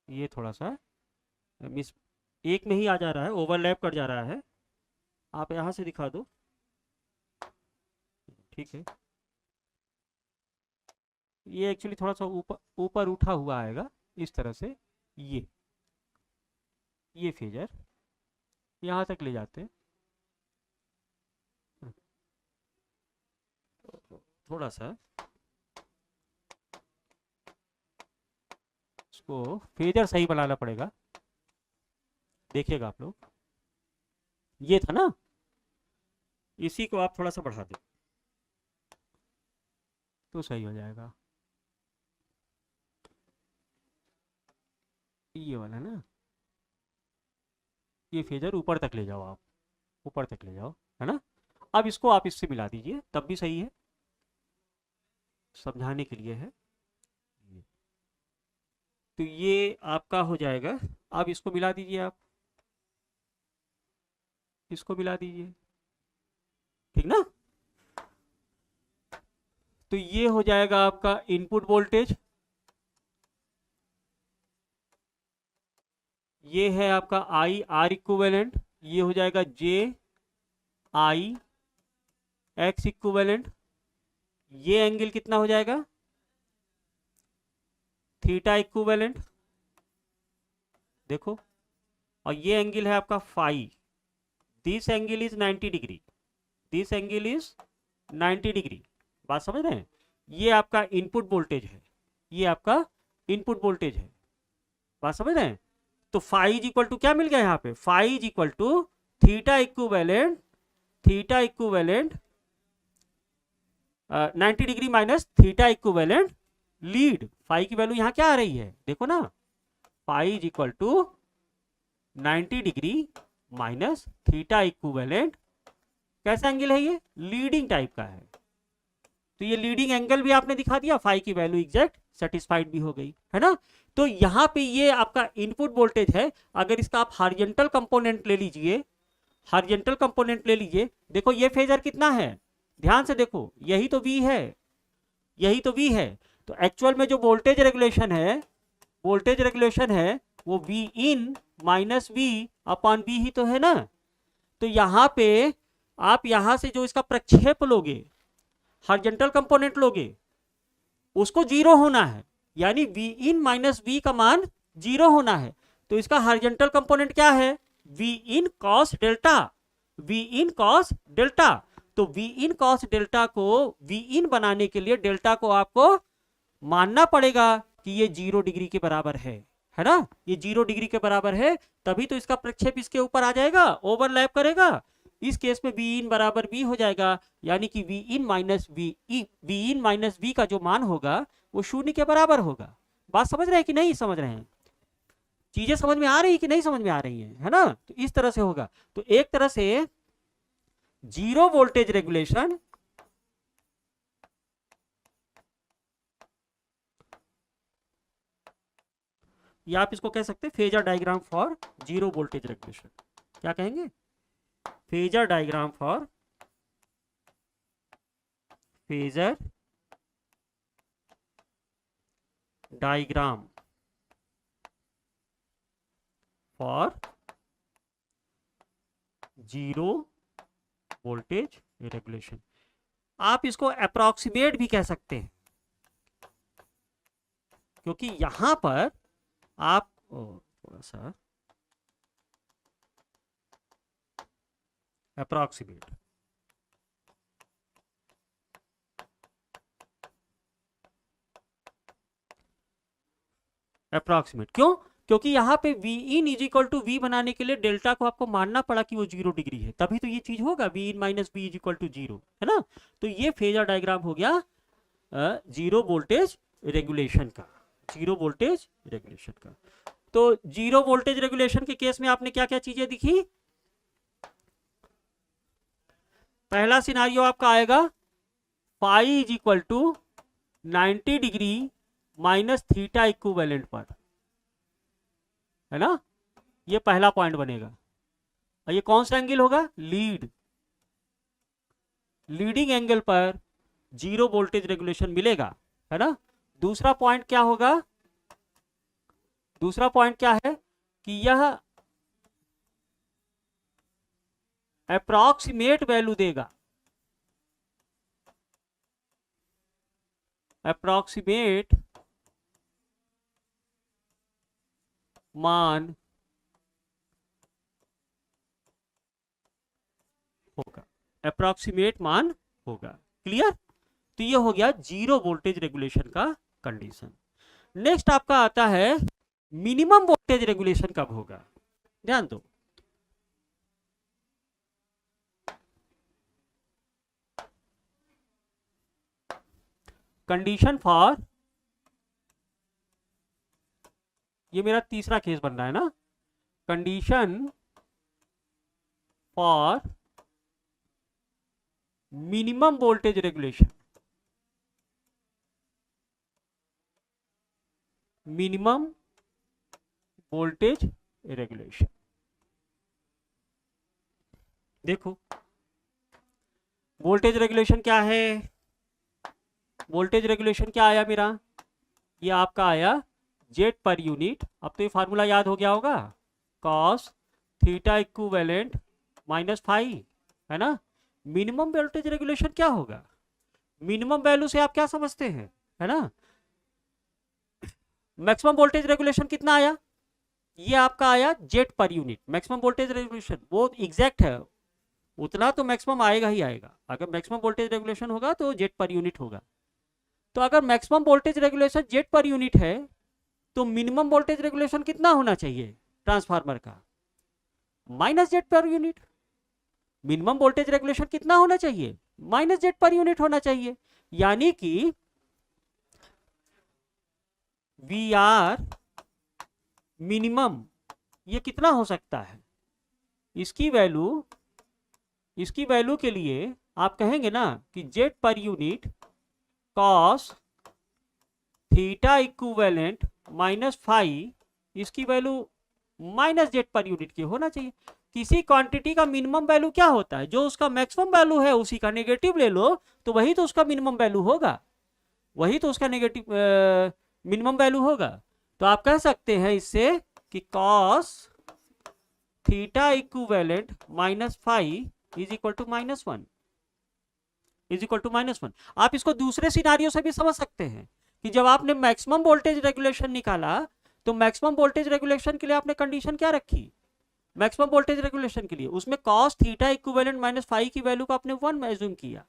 A: ये थोड़ा सा मिस एक में ही आ जा रहा है, ओवरलैप कर जा रहा है, आप यहां से दिखा दो, ठीक है। ये एक्चुअली थोड़ा सा ऊपर ऊपर उठा हुआ आएगा इस तरह से, ये फेजर यहां तक ले जाते हैं, थोड़ा सा इसको फेजर सही बनाना पड़ेगा, देखिएगा आप लोग। ये था ना, इसी को आप थोड़ा सा बढ़ा दो तो सही हो जाएगा, ये वाला ना, ये फेजर ऊपर तक ले जाओ, आप ऊपर तक ले जाओ, है ना। अब इसको आप इससे मिला दीजिए, तब भी सही है, समझाने के लिए है। तो ये आपका हो जाएगा, अब इसको मिला दीजिए, आप इसको मिला दीजिए, ठीक ना। तो ये हो जाएगा आपका इनपुट वोल्टेज, ये है आपका आई आर इक्विवेलेंट, ये हो जाएगा जे आई एक्स इक्विवेलेंट, ये एंगल कितना हो जाएगा, थीटा इक्विवेलेंट, देखो, और ये एंगल है आपका phi, this angle is 90 degree, this angle is 90 degree, बात समझ रहे हैं। ये आपका इनपुट वोल्टेज है, ये आपका इनपुट वोल्टेज है, बात समझ रहे हैं। तो फाई इज इक्वल टू क्या मिल गया यहाँ पे, phi is equal to theta equivalent, theta equivalent 90 degree minus theta equivalent lead. Phi की वैल्यू यहाँ क्या आ रही है, देखो ना, phi is equal to 90 degree minus theta equivalent, कैसा एंगल है ये, लीडिंग टाइप का है। तो ये लीडिंग एंगल भी आपने दिखा दिया, फाई की वैल्यू एग्जैक्ट सेटिस्फाइड भी हो गई, है ना। तो यहाँ पे ये आपका इनपुट वोल्टेज है, अगर इसका आप हॉरिजॉन्टल कंपोनेंट ले लीजिए, हॉरिजॉन्टल कंपोनेंट ले लीजिए, देखो ये फेजर कितना है, ध्यान से देखो, यही तो V है, यही तो V है। तो एक्चुअल में जो वोल्टेज रेगुलेशन है, वोल्टेज रेगुलेशन है वो V इन माइनस V अपॉन V ही तो है ना। तो यहाँ पे आप यहाँ से जो इसका प्रक्षेप लोगे, हॉरिजॉन्टल कंपोनेंट लोगे, उसको जीरो होना है, यानी V इन माइनस V का मान जीरो होना है। तो इसका हॉरिजॉन्टल कंपोनेंट क्या है, V इन कॉस डेल्टा, V इन कॉस डेल्टा। तो V इन कॉस डेल्टा को V इन बनाने के लिए डेल्टा को आपको मानना पड़ेगा कि ये 0 डिग्री के बराबर है ना, ये 0 डिग्री के बराबर है, तभी तो इसका प्रक्षेप इसके ऊपर आ जाएगा, ओवरलैप करेगा। इस केस में वी इन बराबर वी हो जाएगा, यानी कि वी इन माइनस वी का जो मान होगा वो शून्य के बराबर होगा। बात समझ रहे हैं कि नहीं समझ रहे हैं? चीजें समझ में आ रही है कि नहीं समझ में आ रही है ना? तो इस तरह से होगा। तो एक तरह से जीरो वोल्टेज रेगुलेशन या आप इसको कह सकते हैं phasor diagram for zero voltage regulation. क्या कहेंगे? Phasor diagram for phasor diagram for zero voltage regulation. आप इसको अप्रॉक्सीमेट भी कह सकते हैं, क्योंकि यहां पर आप थोड़ा सा अप्रॉक्सीमेट, अप्रॉक्सीमेट क्यों? क्योंकि यहाँ पे V in is equal to V बनाने के लिए डेल्टा को आपको मानना पड़ा कि वो 0 डिग्री है, तभी तो ये चीज होगा V in minus V is equal to 0, है ना? तो ये फेजर डायग्राम हो गया जीरो वोल्टेज रेगुलेशन का, जीरो वोल्टेज रेगुलेशन का। तो जीरो वोल्टेज रेगुलेशन के केस में आपने क्या क्या चीजें दिखी? पहला सिनारियो आपका आएगा phi is equal to 90 degree minus theta equivalent पर, है ना? ये पहला पॉइंट बनेगा। और ये कौन सा एंगल होगा? लीडिंग एंगल पर जीरो वोल्टेज रेगुलेशन मिलेगा, है ना? दूसरा पॉइंट क्या होगा? दूसरा पॉइंट क्या है कि यह अप्रॉक्सीमेट वैल्यू देगा, अप्रॉक्सीमेट मान होगा, अप्रॉक्सीमेट मान होगा। क्लियर? तो ये हो गया जीरो वोल्टेज रेगुलेशन का कंडीशन। नेक्स्ट आपका आता है मिनिमम वोल्टेज रेगुलेशन कब होगा? ध्यान दो, कंडीशन फॉर, ये मेरा तीसरा केस बन रहा है ना, condition for minimum voltage regulation, minimum voltage regulation. देखो वोल्टेज रेगुलेशन क्या है? वोल्टेज रेगुलेशन क्या आया मेरा? ये आपका आया जेट पर यूनिट। अब तो ये फार्मूला याद हो गया होगा, cos theta equivalent minus phi, है ना? मिनिमम वोल्टेज रेगुलेशन क्या होगा? मिनिमम वैल्यू से आप क्या समझते हैं, है ना? मैक्सिमम वोल्टेज रेगुलेशन कितना आया? ये आपका आया jet per unit. Maximum voltage regulation वो एग्जैक्ट है, उतना तो मैक्सिमम आएगा ही आएगा। अगर मैक्सिमम वोल्टेज रेगुलेशन होगा तो जेट पर यूनिट होगा। तो अगर maximum voltage regulation jet per unit है तो मिनिमम वोल्टेज रेगुलेशन कितना होना चाहिए ट्रांसफार्मर का? Minus Z per unit. Minimum voltage regulation कितना होना चाहिए? माइनस जेट पर यूनिट होना चाहिए। यानी कि वी आर मिनिमम ये कितना हो सकता है? इसकी वैल्यू के लिए आप कहेंगे ना कि Z per unit cos theta equivalent minus phi, इसकी value minus Z per unit की होना चाहिए। किसी क्वांटिटी का मिनिमम वैल्यू क्या होता है? जो उसका मैक्सिमम वैल्यू है उसी का नेगेटिव ले लो तो वही तो उसका मिनिमम वैल्यू होगा, वही तो उसका नेगेटिव मिनिमम वैल्यू होगा। तो आप कह सकते हैं इससे कि cos theta equivalent minus phi is equal to -1, is equal to -1। आप इसको दूसरे सिनारियो से भी समझ सकते हैं कि जब आपने मैक्सिमम वोल्टेज रेगुलेशन निकाला तो मैक्सिमम वोल्टेज रेगुलेशन के लिए आपने कंडीशन क्या रखी? मैक्सिमम वोल्टेज रेगुलेशन के लिए उसमें cos theta equivalent minus phi की वैल्यू को आपने 1 एज्यूम किया।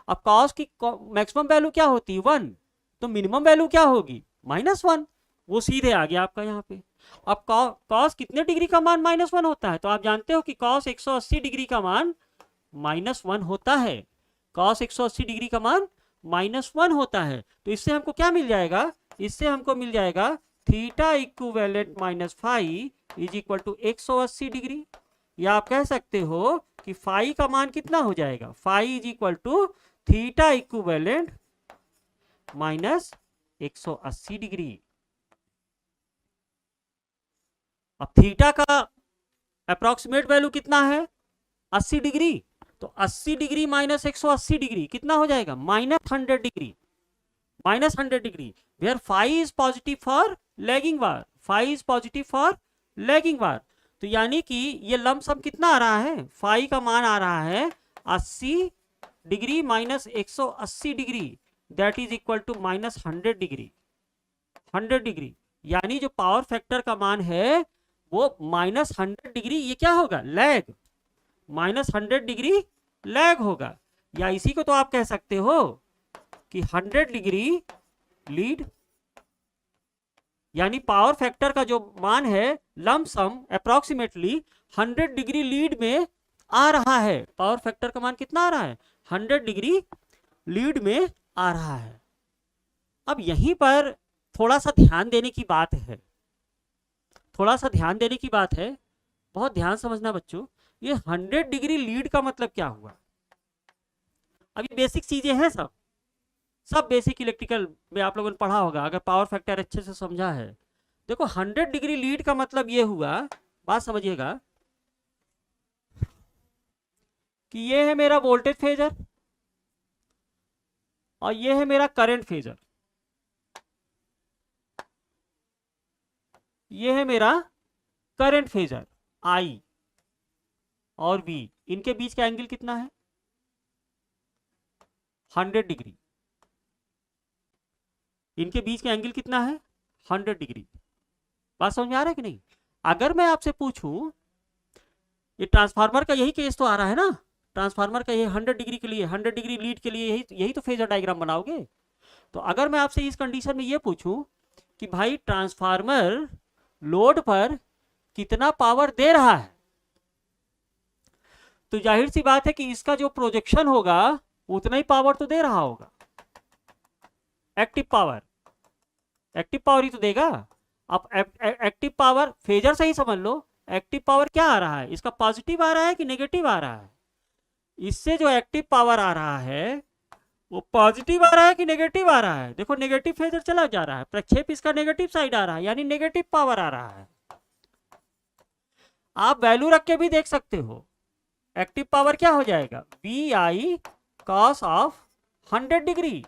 A: अब कॉस की मैक्सिमम वैल्यू क्या होती है? 1, तो मिनिमम वैल्यू क्या होगी? -1। वो सीधे आ गया आपका यहाँ पे। अब कॉस कितने डिग्री का मान -1 होता है? तो आप जानते हो कि कॉस 180 डिग्री का मान -1 होता है, cos 180 डिग्री का मान -1 होता है। तो इससे हमको क्या मिल जाएगा, इससे हमको मिल जाएगा theta equivalent -phi is equal to 180 degree. या आप कह सकते हो कि फाई का मान कितना हो जाएगा, phi is equal to theta equivalent -180 degree. अब थीटा का अप्रोक्सीमेट वैल्यू कितना है, 80 डिग्री। तो 80 डिग्री माइनस 180 डिग्री कितना हो जाएगा, -100 degree, -100 degree. Where phi is positive for lagging var, phi is positive for lagging var. तो यानी कि ये लमसम कितना आ रहा है, फाई का मान आ रहा है 80 degree minus 180 degree, that is equal to -100 degree, 100 degree. यानी जो पावर फैक्टर का मान है वो -100 डिग्री, ये क्या होगा, लैग, -100 डिग्री लैग होगा। या इसी को तो आप कह सकते हो कि 100 डिग्री लीड। यानी पावर फैक्टर का जो मान है लमसम अप्रोक्सीमेटली 100 डिग्री लीड में आ रहा है। पावर फैक्टर का मान कितना आ रहा है, 100 डिग्री लीड में आ रहा है। अब यहीं पर थोड़ा सा ध्यान देने की बात है, थोड़ा सा ध्यान देने की बात है, बहुत ध्यान समझना बच्चों। ये 100 डिग्री लीड का मतलब क्या हुआ, अभी बेसिक चीजें हैं, सब बेसिक इलेक्ट्रिकल में आप लोगों ने पढ़ा होगा अगर पावर फैक्टर अच्छे से समझा है। देखो 100 डिग्री लीड का मतलब ये हुआ, बात समझिएगा, कि ये है मेरा वोल्टेज फेजर और ये है मेरा करंट फेजर, ये है मेरा करंट फेजर आई और वी। इनके बीच का एंगल कितना है, 100 डिग्री। इनके बीच का एंगल कितना है, 100 डिग्री। बात समझ में आ रहा है कि नहीं। अगर मैं आपसे पूछूं, ये ट्रांसफार्मर का यही केस तो आ रहा है ना, ट्रांसफार्मर का ये 100 डिग्री के लिए, 100 डिग्री लीड के लिए यही तो फेजर डायग्राम बनाओगे। तो अगर मैं आपसे इस कंडीशन में ये पूछूं कि भाई ट्रांसफार्मर लोड पर कितना पावर दे रहा है, तो जाहिर सी बात है कि इसका जो प्रोजेक्शन होगा उतना ही पावर तो दे रहा होगा। एक्टिव पावर ही तो देगा। अब एक्टिव पावर फेजर से ही समझ लो, एक्टिव पावर क्या आ रहा है, इसका पॉजिटिव आ रहा है कि नेगेटिव आ रहा है। इससे जो एक्टिव पावर आ रहा है वो पॉजिटिव आ रहा है कि नेगेटिव आ रहा है। देखो नेगेटिव फेजर चला जा रहा है, प्रक्षेप इसका नेगेटिव साइड आ रहा है, यानी नेगेटिव पावर आ रहा है। आप वैल्यू रख के भी देख सकते हो, एक्टिव पावर क्या हो जाएगा, V I cos of 100 degree.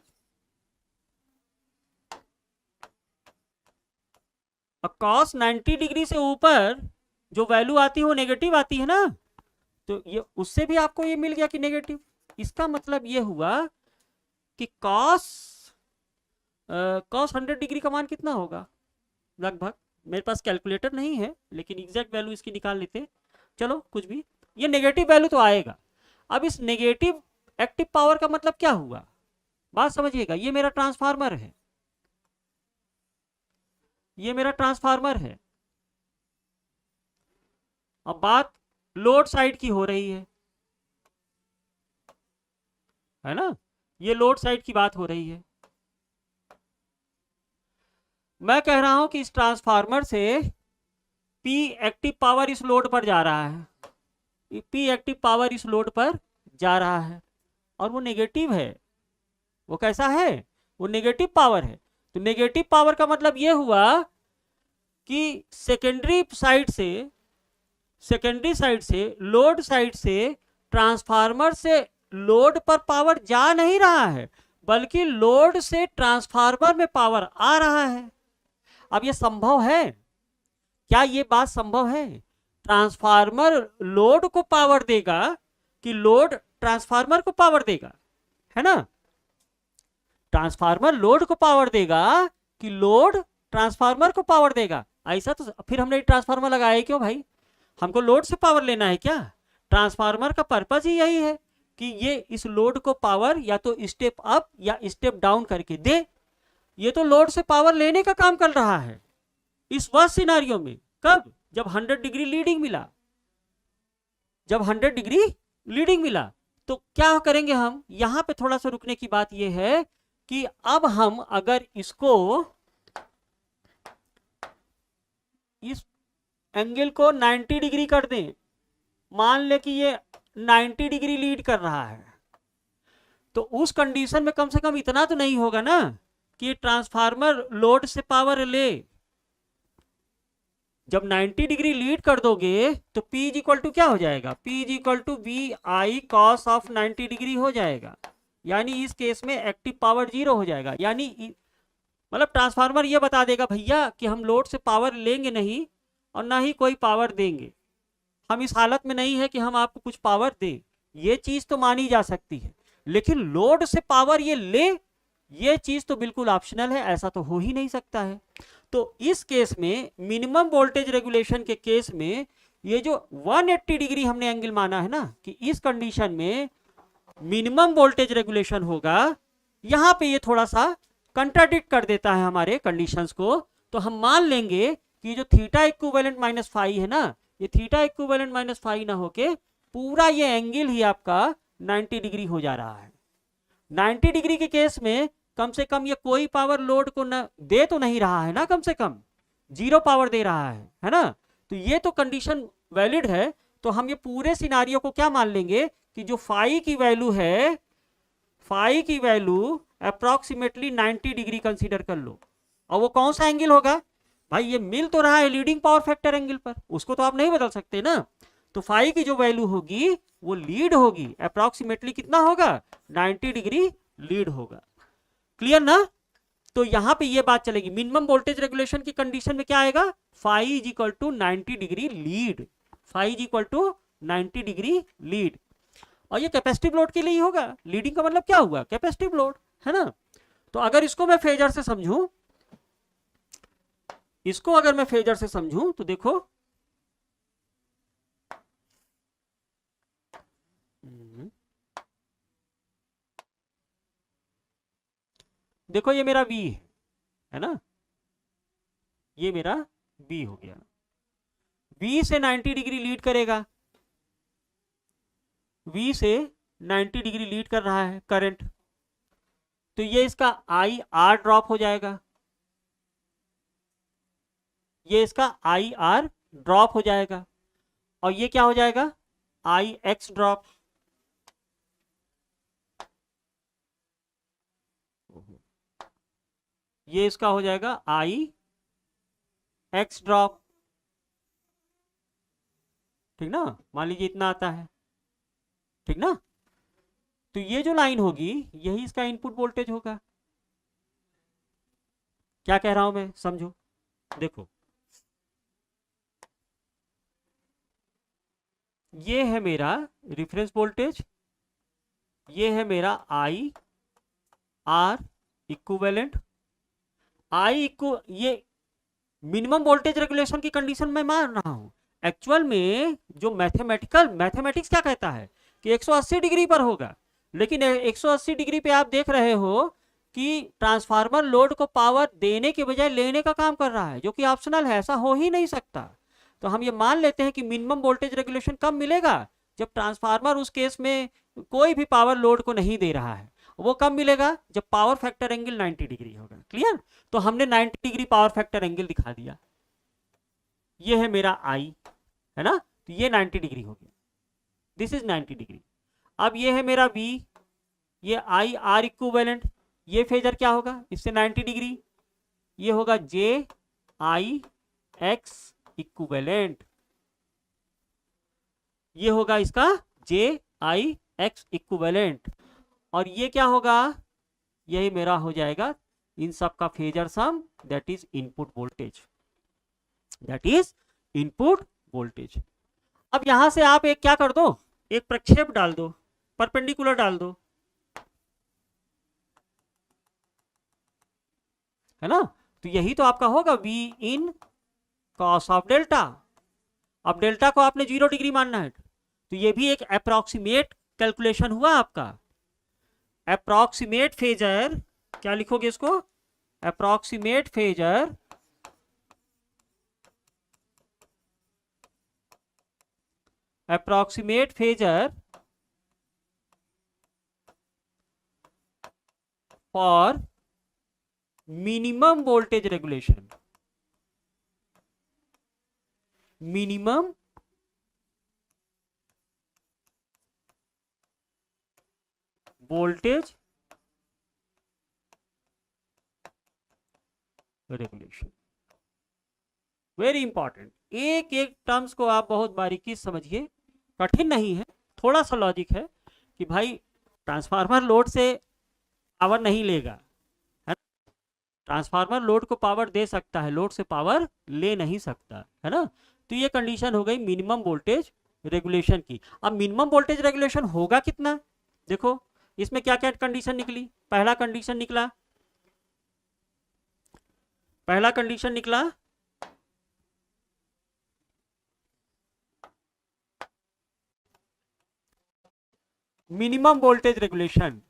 A: Cos 90 degree से ऊपर जो वैल्यू आती है वो नेगेटिव आती है ना, तो ये उससे भी आपको ये मिल गया कि नेगेटिव। इसका मतलब ये हुआ कि कॉस 100 डिग्री का मान कितना होगा लगभग, मेरे पास कैलकुलेटर नहीं है लेकिन एग्जैक्ट वैल्यू इसकी निकाल लेते, चलो कुछ भी, ये नेगेटिव वैल्यू तो आएगा। अब इस नेगेटिव एक्टिव पावर का मतलब क्या हुआ, बात समझिएगा। ये मेरा ट्रांसफार्मर है, ये मेरा ट्रांसफार्मर है। अब बात लोड साइड की हो रही है ना, ये लोड साइड की बात हो रही है। मैं कह रहा हूं कि इस ट्रांसफार्मर से P एक्टिव पावर इस लोड पर जा रहा है, P एक्टिव पावर इस लोड पर जा रहा है और वो नेगेटिव है। वो कैसा है, वो नेगेटिव पावर है। तो नेगेटिव पावर का मतलब ये हुआ कि सेकेंडरी साइड से लोड साइड से ट्रांसफार्मर से लोड पर पावर जा नहीं रहा है, बल्कि लोड से ट्रांसफार्मर में पावर आ रहा है। अब ये संभव है क्या, ये बात संभव है, ट्रांसफार्मर लोड को पावर देगा कि लोड ट्रांसफार्मर को पावर देगा, है ना। ट्रांसफार्मर लोड को पावर देगा कि लोड ट्रांसफार्मर को पावर देगा, ऐसा तो फिर हमने ट्रांसफार्मर लगाया क्यों भाई, हमको लोड से पावर लेना है क्या। ट्रांसफार्मर का पर्पस ही यही है कि ये इस लोड को पावर या तो स्टेप अप या स्टेप डाउन करके दे। ये तो लोड से पावर लेने का काम कर रहा है इस वर्स्ट सिनारियो में। कब, जब 100 डिग्री लीडिंग मिला, जब 100 डिग्री लीडिंग मिला तो क्या करेंगे हम, यहां पे थोड़ा सा रुकने की बात यह है कि अब हम अगर इसको, इस एंगल को 90 डिग्री कर दें, मान ले कि ये 90 डिग्री लीड कर रहा है, तो उस कंडीशन में कम से कम इतना तो नहीं होगा ना कि ट्रांसफार्मर लोड से पावर ले। जब 90 डिग्री लीड कर दोगे तो P इज इक्वल टू क्या हो जाएगा, P is equal to V I cos of 90 degree हो जाएगा। यानी इस केस में एक्टिव पावर 0 हो जाएगा। यानी मतलब ट्रांसफार्मर ये बता देगा भैया कि हम लोड से पावर लेंगे नहीं और ना ही कोई पावर देंगे, हम इस हालत में नहीं है कि हम आपको कुछ पावर दें। ये चीज तो मानी जा सकती है, लेकिन लोड से पावर ये ले, ये चीज तो बिल्कुल ऑप्शनल है, ऐसा तो हो ही नहीं सकता है। तो इस केस में मिनिमम वोल्टेज रेगुलेशन के केस में ये जो 180 डिग्री हमने एंगल माना है ना, कि इस कंडीशन में मिनिमम वोल्टेज रेगुलेशन होगा, यहां पे ये थोड़ा सा कंट्राडिक्ट कर देता है हमारे कंडीशंस को। तो हम मान लेंगे कि जो थीटा इक्विवेलेंट माइनस फाई है ना, ये थीटा इक्विवेलेंट माइनस फाई ना होके पूरा ये एंगल ही आपका 90 डिग्री हो जा रहा है। 90 डिग्री के केस में कम से कम ये कोई पावर लोड को न दे तो नहीं रहा है ना, कम से कम 0 पावर दे रहा है ना। तो ये तो कंडीशन वैलिड है। तो हम ये पूरे सिनारियो को क्या मान लेंगे कि जो फाई की वैल्यू है, फाई की वैल्यू अप्रोक्सीमेटली 90 डिग्री कंसीडर कर लो। और वो कौन सा एंगल होगा भाई, ये मिल तो रहा है लीडिंग पावर फैक्टर एंगल पर, उसको तो आप नहीं बदल सकते ना। तो फाई की जो वैल्यू होगी वो लीड होगी, अप्रोक्सीमेटली कितना होगा, 90 डिग्री लीड होगा। क्लियर ना। तो यहां पे ये बात चलेगी, मिनिमम वोल्टेज रेगुलेशन की कंडीशन में क्या आएगा, phi is equal to 90 degree lead, phi is equal to 90 degree lead. और ये कैपेसिटिव लोड के लिए ही होगा। लीडिंग का मतलब क्या हुआ, कैपेसिटिव लोड, है ना। तो अगर इसको मैं फेजर से समझूं, इसको अगर मैं फेजर से समझूं तो देखो, देखो ये मेरा V है ना, ये मेरा V हो गया। V से 90 डिग्री लीड करेगा, V से 90 डिग्री लीड कर रहा है करंट, तो ये इसका IR ड्रॉप हो जाएगा, ये इसका IR ड्रॉप हो जाएगा। और ये क्या हो जाएगा, IX ड्रॉप। ये इसका हो जाएगा IX ड्रॉप, ठीक ना। मान लीजिए इतना आता है, ठीक ना। तो ये जो लाइन होगी यही इसका इनपुट वोल्टेज होगा। क्या कह रहा हूं मैं, समझो। देखो ये है मेरा रेफरेंस वोल्टेज, ये है मेरा IR इक्विवेलेंट। ये मिनिमम वोल्टेज रेगुलेशन की कंडीशन में मान रहा हूं। एक्चुअल में जो मैथमेटिक्स क्या कहता है कि 180 डिग्री पर होगा, लेकिन 180 डिग्री पे आप देख रहे हो कि ट्रांसफार्मर लोड को पावर देने के बजाय लेने का काम कर रहा है, जो कि ऑप्शनल है, ऐसा हो ही नहीं सकता। तो हम ये मान लेते हैं कि मिनिमम वोल्टेज रेगुलेशन कब मिलेगा, जब ट्रांसफार्मर उस केस में कोई भी पावर लोड को नहीं दे रहा है। वो कब मिलेगा, जब पावर फैक्टर एंगल 90 डिग्री होगा। क्लियर। तो हमने 90 डिग्री पावर फैक्टर एंगल दिखा दिया, ये है मेरा I, है ना। तो ये 90 डिग्री हो गया, दिस इज 90 डिग्री। अब ये है मेरा V, ये IR इक्विवेलेंट। ये फेजर क्या होगा इससे 90 डिग्री, ये होगा JIX इक्विवेलेंट, ये होगा इसका JIX इक्विवेलेंट। और ये क्या होगा, यही मेरा हो जाएगा इन सब का phasor sum, that is input voltage, that is input voltage. अब यहां से आप एक क्या कर दो, एक प्रक्षेप डाल दो, परपेंडिकुलर डाल दो, है ना। तो यही तो आपका होगा V in cos of delta. अब डेल्टा को आपने 0 डिग्री मानना है, तो ये भी एक अप्रोक्सीमेट कैलकुलेशन हुआ आपका। अप्रोक्सीमेट फेजर, क्या लिखोगे इसको, approximate phasor for minimum voltage regulation, minimum voltage regulation. Very important, एक एक टर्म्स को आप बहुत बारीकी से समझिए, कठिन नहीं है, थोड़ा सा लॉजिक है कि भाई ट्रांसफार्मर लोड से पावर नहीं लेगा, है, ट्रांसफार्मर लोड को पावर दे सकता है, लोड से पावर ले नहीं सकता, है ना। तो ये कंडीशन हो गई मिनिमम वोल्टेज रेगुलेशन की। अब मिनिमम वोल्टेज रेगुलेशन होगा कितना, देखो इसमें क्या क्या कंडीशन निकली। पहला कंडीशन निकला minimum voltage regulation,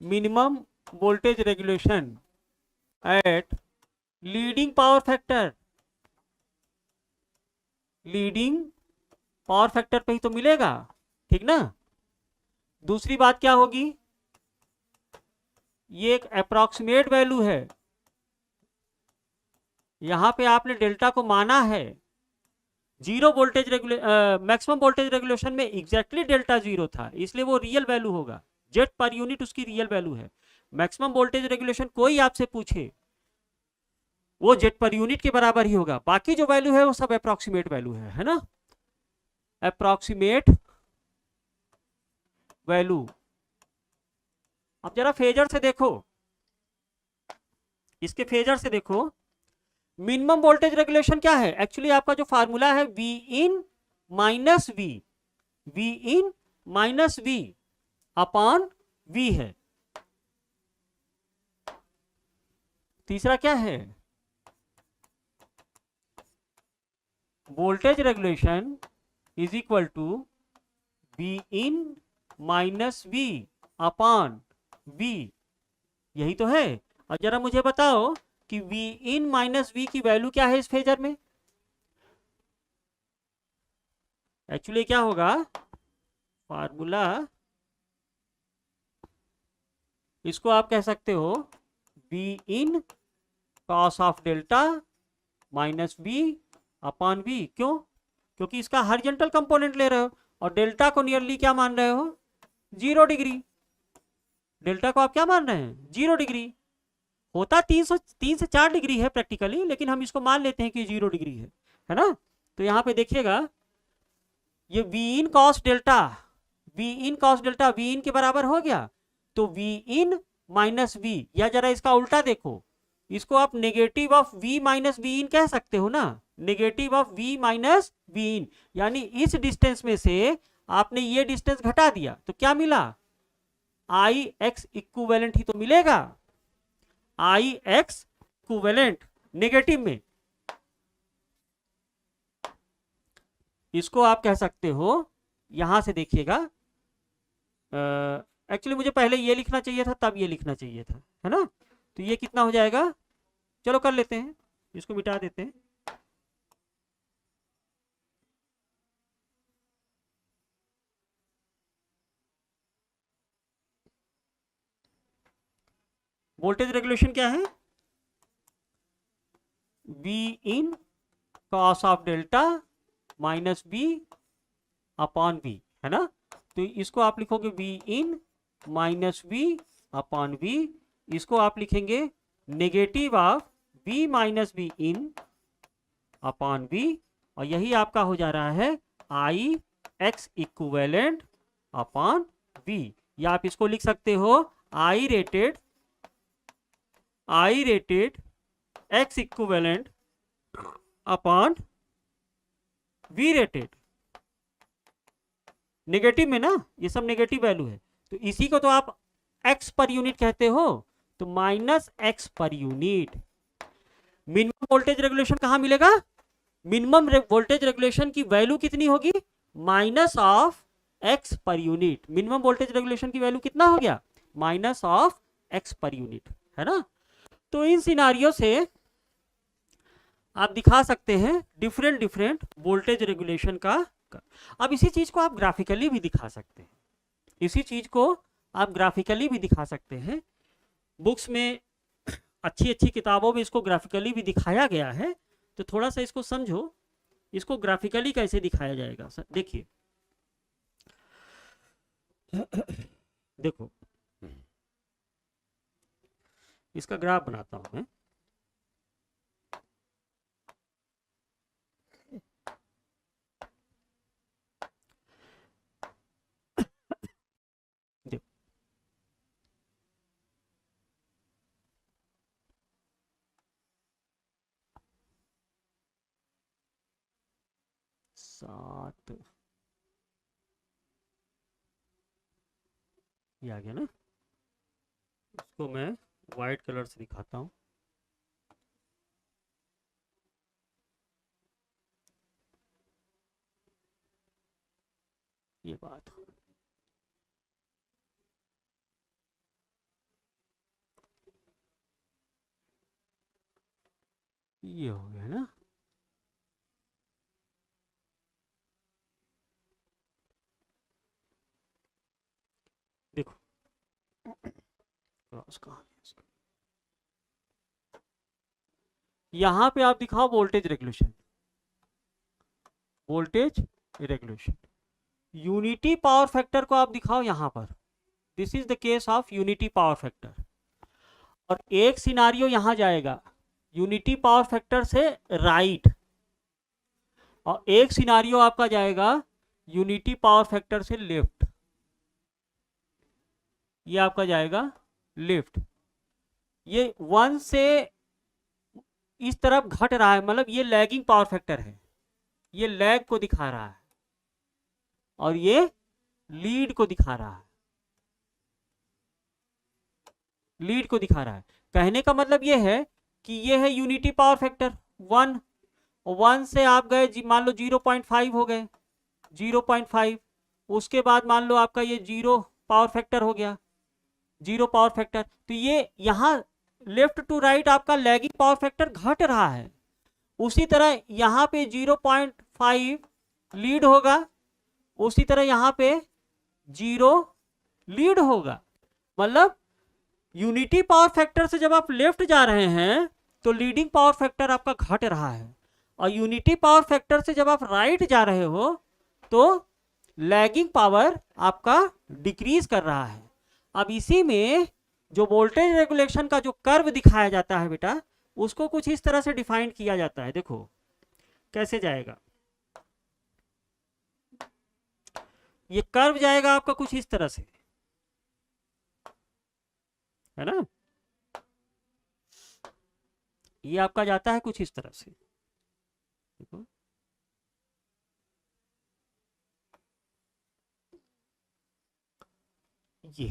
A: minimum voltage regulation at leading power factor, leading power factor पे ही तो मिलेगा, ठीक ना। दूसरी बात क्या होगी, ये एक अप्रॉक्सीमेट वैल्यू है, यहां पे आपने डेल्टा को माना है, zero voltage maximum voltage regulation में एग्जैक्टली डेल्टा जीरो था, इसलिए वो रियल वैल्यू होगा, जेट पर यूनिट उसकी रियल वैल्यू है। मैक्सिमम वोल्टेज रेगुलेशन कोई आपसे पूछे वो जेट पर यूनिट के बराबर ही होगा, बाकी जो वैल्यू है वो सब अप्रॉक्सीमेट वैल्यू है ना, अप्रॉक्सीमेट वैल्यू। अब जरा फेजर से देखो, इसके फेजर से देखो, मिनिमम वोल्टेज रेगुलेशन क्या है, एक्चुअली आपका जो फार्मूला है V in minus V upon V है। तीसरा क्या है, voltage regulation is equal to V in minus V upon V, यही तो है। और जरा मुझे बताओ कि वी इन माइनस वी की वैल्यू क्या है इस फेजर में। एक्चुअली क्या होगा, फार्मूला इसको आप कह सकते हो V in cos of delta minus V upon V. क्यों, क्योंकि इसका हॉरिजॉन्टल कंपोनेंट ले रहे हो और डेल्टा को नियरली क्या मान रहे हो, 0 डिग्री। डेल्टा को आप क्या मान रहे हैं, 0 डिग्री। होता 3 से 4 डिग्री है प्रैक्टिकली, लेकिन हम इसको मान लेते हैं कि 0 डिग्री है ना। तो यहाँ पे देखिएगा ये V in cos delta, V in cos delta V in के बराबर हो गया, तो वी इन माइनस वी, या जरा इसका उल्टा देखो, इसको आप negative of V minus V in कह सकते हो ना, negative of V minus V in, यानी इस डिस्टेंस में से आपने ये डिस्टेंस घटा दिया तो क्या मिला, आई एक्स इक्विवेलेंट ही तो मिलेगा, आई एक्स इक्विवेलेंट नेगेटिव में। इसको आप कह सकते हो, यहां से देखिएगा, एक्चुअली मुझे पहले ये लिखना चाहिए था तब ये लिखना चाहिए था, है ना। तो ये कितना हो जाएगा, चलो कर लेते हैं, इसको मिटा देते हैं। वोल्टेज रेगुलेशन क्या है, V in cos of delta minus B upon V, है ना। तो इसको आप लिखोगे V in minus V upon V, इसको आप लिखेंगे negative of V minus V in upon V, और यही आपका हो जा रहा है I X equivalent upon V. या आप इसको लिख सकते हो I rated X equivalent upon V rated. Negative में ना, ये सब नेगेटिव वैल्यू है, तो इसी को तो आप एक्स पर यूनिट कहते हो, तो minus x per unit. Minimum voltage regulation कहां मिलेगा, मिनिमम वोल्टेज रेगुलेशन की वैल्यू कितनी होगी, minus of x per unit. Minimum voltage regulation की वैल्यू कितना हो गया, minus of x per unit, है ना। तो इन सिनारियो से आप दिखा सकते हैं डिफरेंट वोल्टेज रेगुलेशन का। अब इसी चीज को आप ग्राफिकली भी दिखा सकते हैं, इसी चीज को आप ग्राफिकली भी दिखा सकते हैं। बुक्स में अच्छी अच्छी किताबों में इसको ग्राफिकली भी दिखाया गया है, तो थोड़ा सा इसको समझो, इसको ग्राफिकली कैसे दिखाया जाएगा। सर देखिए, देखो इसका ग्राफ बनाता हूं मैं। देखो 7 ये आ गया ना, इसको मैं वाइट कलर से दिखाता हूँ। ये बात ये हो गया ना। देखो क्रॉस कहाँ है इसका? यहाँ पे आप दिखाओ voltage regulation, voltage regulation. Unity power factor को आप दिखाओ यहाँ पर, this is the case of unity power factor. और एक सिनारियो यहाँ जाएगा यूनिटी पावर फैक्टर से राइट, और एक सिनारियो आपका जाएगा यूनिटी पावर फैक्टर से लेफ्ट। ये आपका जाएगा लेफ्ट। ये 1 से इस तरफ घट रहा है, मतलब ये लैगिंग पावर फैक्टर है, ये लैग को दिखा रहा है, और ये लीड को दिखा रहा है, लीड को दिखा रहा है। कहने का मतलब ये है कि ये है यूनिटी पावर फैक्टर 1, 1 से आप गए मान लो 0.5 हो गए, 0.5, उसके बाद मान लो आपका ये 0 पावर फैक्टर हो गया, 0 पावर फैक्टर। तो ये यहाँ लेफ्ट टू राइट आपका लैगिंग पावर फैक्टर घट रहा है। उसी तरह यहाँ पे 0.5 लीड होगा, उसी तरह यहाँ पे 0 लीड होगा। मतलब यूनिटी पावर फैक्टर से जब आप लेफ्ट जा रहे हैं तो लीडिंग पावर फैक्टर आपका घट रहा है, और यूनिटी पावर फैक्टर से जब आप राइट जा रहे हो तो लैगिंग पावर आपका डिक्रीज कर रहा है। अब इसी में जो वोल्टेज रेगुलेशन का जो कर्व दिखाया जाता है बेटा, उसको कुछ इस तरह से डिफाइन किया जाता है। देखो कैसे जाएगा, ये कर्व जाएगा आपका कुछ इस तरह से, है ना, ये आपका जाता है कुछ इस तरह से। देखो ये,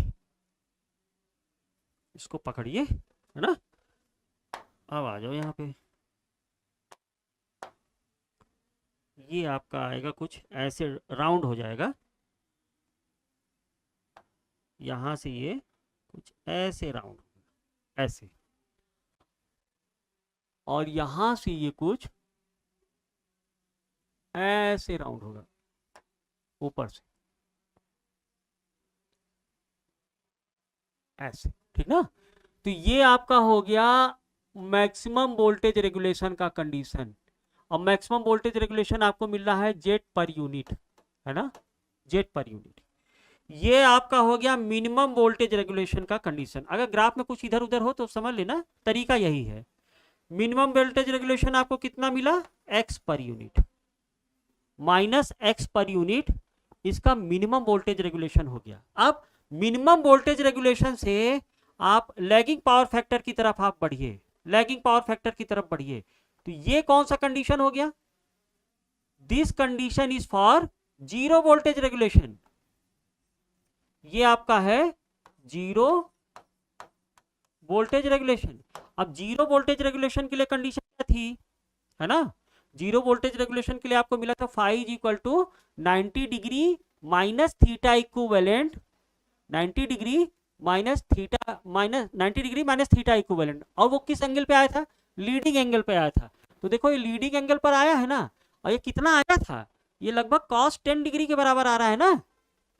A: इसको पकड़िए, है ना। अब आ जाओ यहाँ पे, ये आपका आएगा कुछ ऐसे राउंड हो जाएगा, यहां से ये कुछ ऐसे राउंड ऐसे, और यहां से ये कुछ ऐसे राउंड होगा ऊपर से ऐसे, ठीक ना। तो ये आपका हो गया मैक्सिमम वोल्टेज रेगुलेशन का कंडीशन। और मैक्सिमम वोल्टेज रेगुलेशन आपको मिल रहा है जेट पर यूनिट, है ना, जेट पर यूनिट। ये आपका हो गया मिनिमम वोल्टेज रेगुलेशन का कंडीशन। अगर ग्राफ में कुछ इधर उधर हो तो समझ लेना, तरीका यही है। मिनिमम वोल्टेज रेगुलेशन आपको कितना मिला, x per unit minus x per unit, इसका मिनिमम वोल्टेज रेगुलेशन हो गया। अब मिनिमम वोल्टेज रेगुलेशन से आप लैगिंग पावर फैक्टर की तरफ आप बढ़िए, लैगिंग पावर फैक्टर की तरफ बढ़िए। तो ये कौन सा कंडीशन हो गया, this condition is for zero voltage regulation. ये आपका है जीरो वोल्टेज रेगुलेशन। अब जीरो वोल्टेज रेगुलेशन के लिए कंडीशन क्या थी, है ना, जीरो वोल्टेज रेगुलेशन के लिए आपको मिला था phi is equal to 90 degree minus theta equivalent, 90 degree minus theta minus 90 degree minus theta equivalent. और वो किस एंगल पे आया था, लीडिंग एंगल पे आया था। तो देखो ये लीडिंग एंगल पर आया है ना, और ये कितना आया था, ये लगभग cos 10 डिग्री के बराबर आ रहा है ना,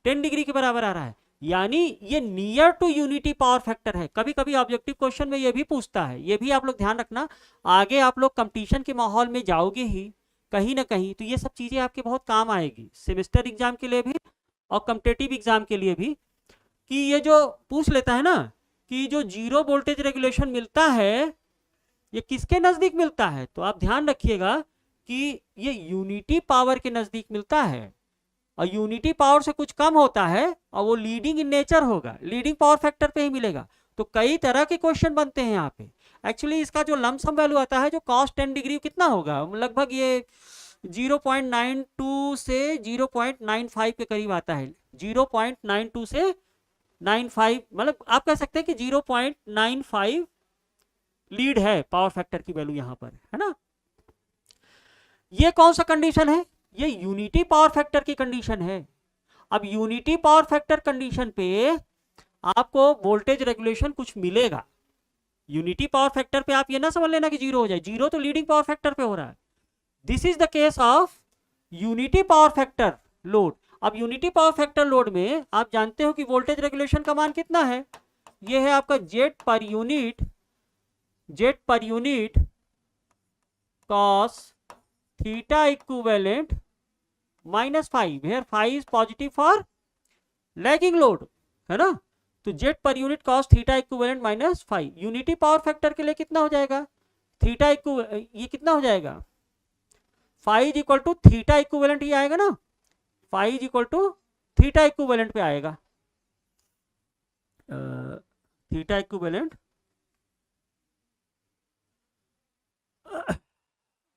A: 10 डिग्री के बराबर आ रहा है। यानी ये near to unity power factor है। कभी कभी ऑब्जेक्टिव क्वेश्चन में ये भी पूछता है, ये भी आप लोग ध्यान रखना। आगे आप लोग कंपटीशन के माहौल में जाओगे ही कहीं ना कहीं, तो ये सब चीजें आपके बहुत काम आएगी, सेमेस्टर एग्जाम के लिए भी और कॉम्पिटिटिव एग्जाम के लिए भी। कि ये जो पूछ लेता है ना कि जो जीरो वोल्टेज रेगुलेशन मिलता है ये किसके नजदीक मिलता है, तो आप ध्यान रखिएगा कि ये यूनिटी पावर के नजदीक मिलता है। और यूनिटी पावर से कुछ कम होता है और वो लीडिंग इन नेचर होगा, लीडिंग पावर फैक्टर पे ही मिलेगा। तो कई तरह के क्वेश्चन बनते हैं यहाँ पे। एक्चुअली इसका जो लमसम वैल्यू आता है जो cos 10 डिग्री कितना होगा, लगभग ये 0.92 से 0.95 के करीब आता है। 0.92 से 95, मतलब आप कह सकते हैं कि 0.95 लीड है पावर फैक्टर की वैल्यू यहाँ पर, है ना। ये कौन सा कंडीशन है, ये यूनिटी पावर फैक्टर की कंडीशन है। अब यूनिटी पावर फैक्टर कंडीशन पे आपको वोल्टेज रेगुलेशन कुछ मिलेगा। यूनिटी पावर फैक्टर पे आप ये ना समझ लेना कि जीरो हो जाए, जीरो तो लीडिंग पावर फैक्टर पे हो रहा है। This is the case of unity power factor load. अब यूनिटी पावर फैक्टर लोड में आप जानते हो कि वोल्टेज रेगुलेशन का मान कितना है, ये है आपका Z per unit cos theta equivalent -5, where 5 is positive for lagging load, है ना। तो Z per unit cos theta equivalent -5 unity power factor के लिए कितना हो जाएगा, थीटा ये कितना हो जाएगा, 5 इक्वल टू थीटा इक्विवेलेंट ही आएगा ना, 5 इक्वल टू थीटा इक्विवेलेंट पे आएगा। थीटा इक्विवेलेंट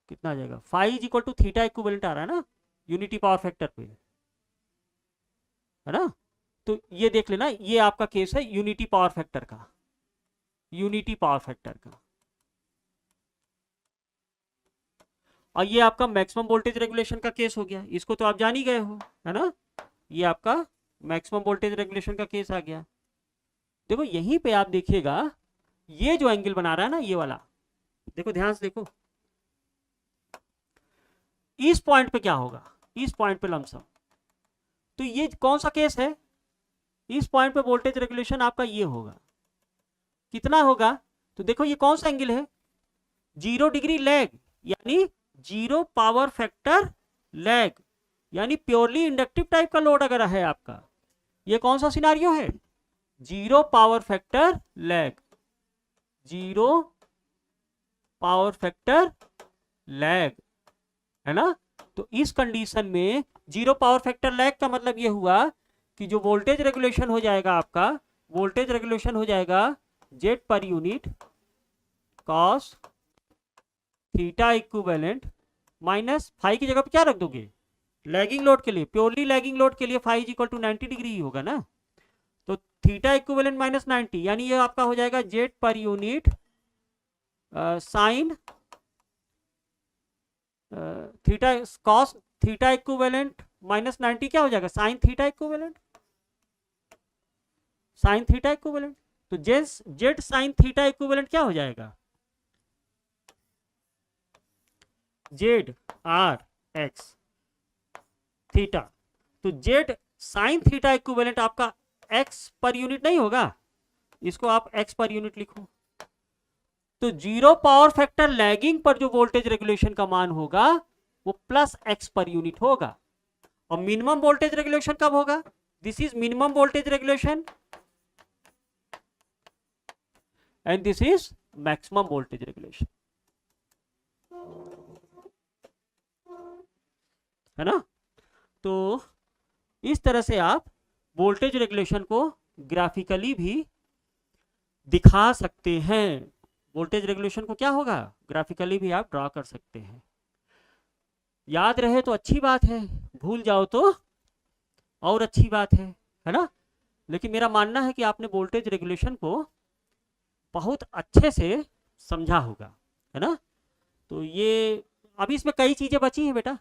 A: कितना आ जाएगा, 5 इक्वल टू थीटा इक्विवेलेंट आ रहा है ना यूनिटी पावर फैक्टर पे, है ना। तो ये देख लेना, ये आपका केस है यूनिटी पावर फैक्टर का, यूनिटी पावर फैक्टर का। और ये आपका मैक्सिमम वोल्टेज रेगुलेशन का केस हो गया, इसको तो आप जान ही गए हो, है ना। ये आपका मैक्सिमम वोल्टेज रेगुलेशन का केस आ गया। देखो यहीं पे आप देखिएगा, ये जो एंगल बना रहा है ना ये वाला, देखो ध्यान से देखो, इस पॉइंट पे क्या होगा, इस पॉइंट पे लमसम, तो ये कौन सा केस है, इस पॉइंट पे वोल्टेज रेगुलेशन आपका ये होगा, कितना होगा, तो देखो ये कौन सा एंगल है, 0 डिग्री लैग, यानी 0 पावर फैक्टर लैग, यानी प्योरली इंडक्टिव टाइप का लोड अगर है आपका, ये कौन सा सिनारियो है, 0 power factor lag, 0 power factor lag, है ना। तो इस कंडीशन में 0 पावर फैक्टर लैग का मतलब ये हुआ कि जो वोल्टेज रेगुलेशन हो जाएगा आपका, वोल्टेज रेगुलेशन हो जाएगा jet per unit cos theta equivalent -5 की जगह पे क्या रख दोगे, लैगिंग लोड के लिए, प्योरली लैगिंग लोड के लिए 5 इक्वल टू 90 डिग्री ही होगा ना। तो थीटा इक्विवेलेंट -90, यानी ये आपका हो जाएगा jet per unit sine theta cos theta equivalent -90 क्या हो जाएगा, sine theta equivalent, sine theta equivalent. तो जेड साइन थीटा इक्विवेलेंट क्या हो जाएगा, जेड आर एक्स थीटा। तो जेड साइन थीटा इक्विवेलेंट आपका एक्स पर यूनिट नहीं होगा, इसको आप एक्स पर यूनिट लिखो। तो 0 पावर फैक्टर लैगिंग पर जो वोल्टेज रेगुलेशन का मान होगा वो +x पर यूनिट होगा। और मिनिमम वोल्टेज रेगुलेशन कब होगा, this is minimum voltage regulation and this is maximum voltage regulation, है ना। तो इस तरह से आप वोल्टेज रेगुलेशन को ग्राफिकली भी दिखा सकते हैं। वोल्टेज रेगुलेशन को क्या होगा, ग्राफिकली भी आप ड्रॉ कर सकते हैं। याद रहे तो अच्छी बात है, भूल जाओ तो और अच्छी बात है ना। लेकिन मेरा मानना है कि आपने वोल्टेज रेगुलेशन को बहुत अच्छे से समझा होगा, है ना। तो ये अभी इसमें कई चीजें बची हैं बेटा।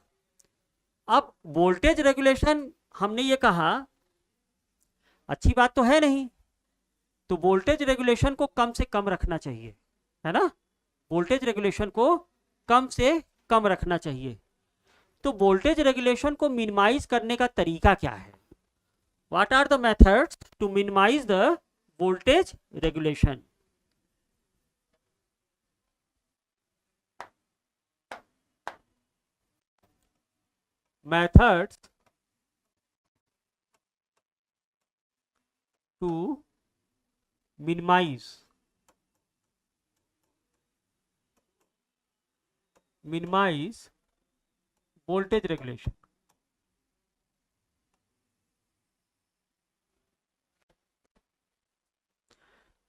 A: अब वोल्टेज रेगुलेशन हमने ये कहा अच्छी बात तो है नहीं, तो वोल्टेज रेगुलेशन को कम से कम रखना चाहिए, है ना। वोल्टेज रेगुलेशन को कम से कम रखना चाहिए। तो वोल्टेज रेगुलेशन को मिनिमाइज करने का तरीका क्या है, What are the methods to minimize the voltage regulation? Methods to minimize voltage regulation.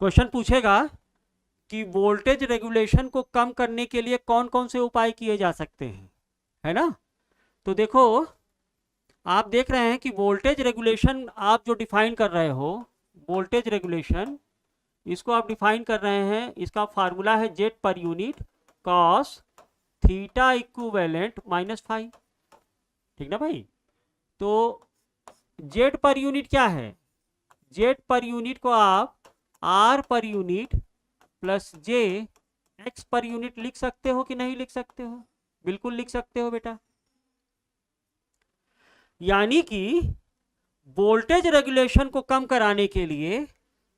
A: Question पूछेगा कि वोल्टेज रेगुलेशन को कम करने के लिए कौन कौन से उपाय किए जा सकते हैं, है ना। तो देखो, आप देख रहे हैं कि वोल्टेज रेगुलेशन आप जो डिफाइन कर रहे हो, वोल्टेज रेगुलेशन इसको आप डिफाइन कर रहे हैं, इसका फार्मूला है Z per unit cos theta equivalent -5, ठीक ना भाई। तो जेट पर यूनिट क्या है, जेट पर यूनिट को आप R per unit plus J X per unit लिख सकते हो कि नहीं लिख सकते हो? बिल्कुल लिख सकते हो बेटा। यानी कि वोल्टेज रेगुलेशन को कम कराने के लिए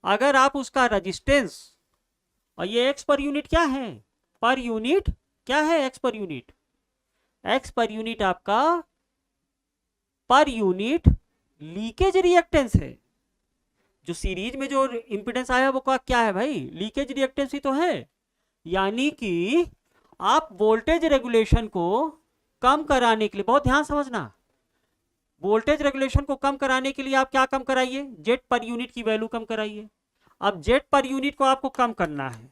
A: अगर आप उसका रेजिस्टेंस, और ये एक्स पर यूनिट क्या है, पर यूनिट क्या है, x per unit, x per unit आपका पर यूनिट लीकेज रिएक्टेंस है। जो सीरीज में जो इंपिडेंस आया वो क्या है भाई, लीकेज रिएक्टेंस ही तो है। यानी कि आप वोल्टेज रेगुलेशन को कम कराने के लिए, बहुत ध्यान समझना, वोल्टेज रेगुलेशन को कम कराने के लिए आप क्या कम कराइए, जेट पर यूनिट की वैल्यू कम कराइए। अब जेट पर यूनिट को आपको कम करना है,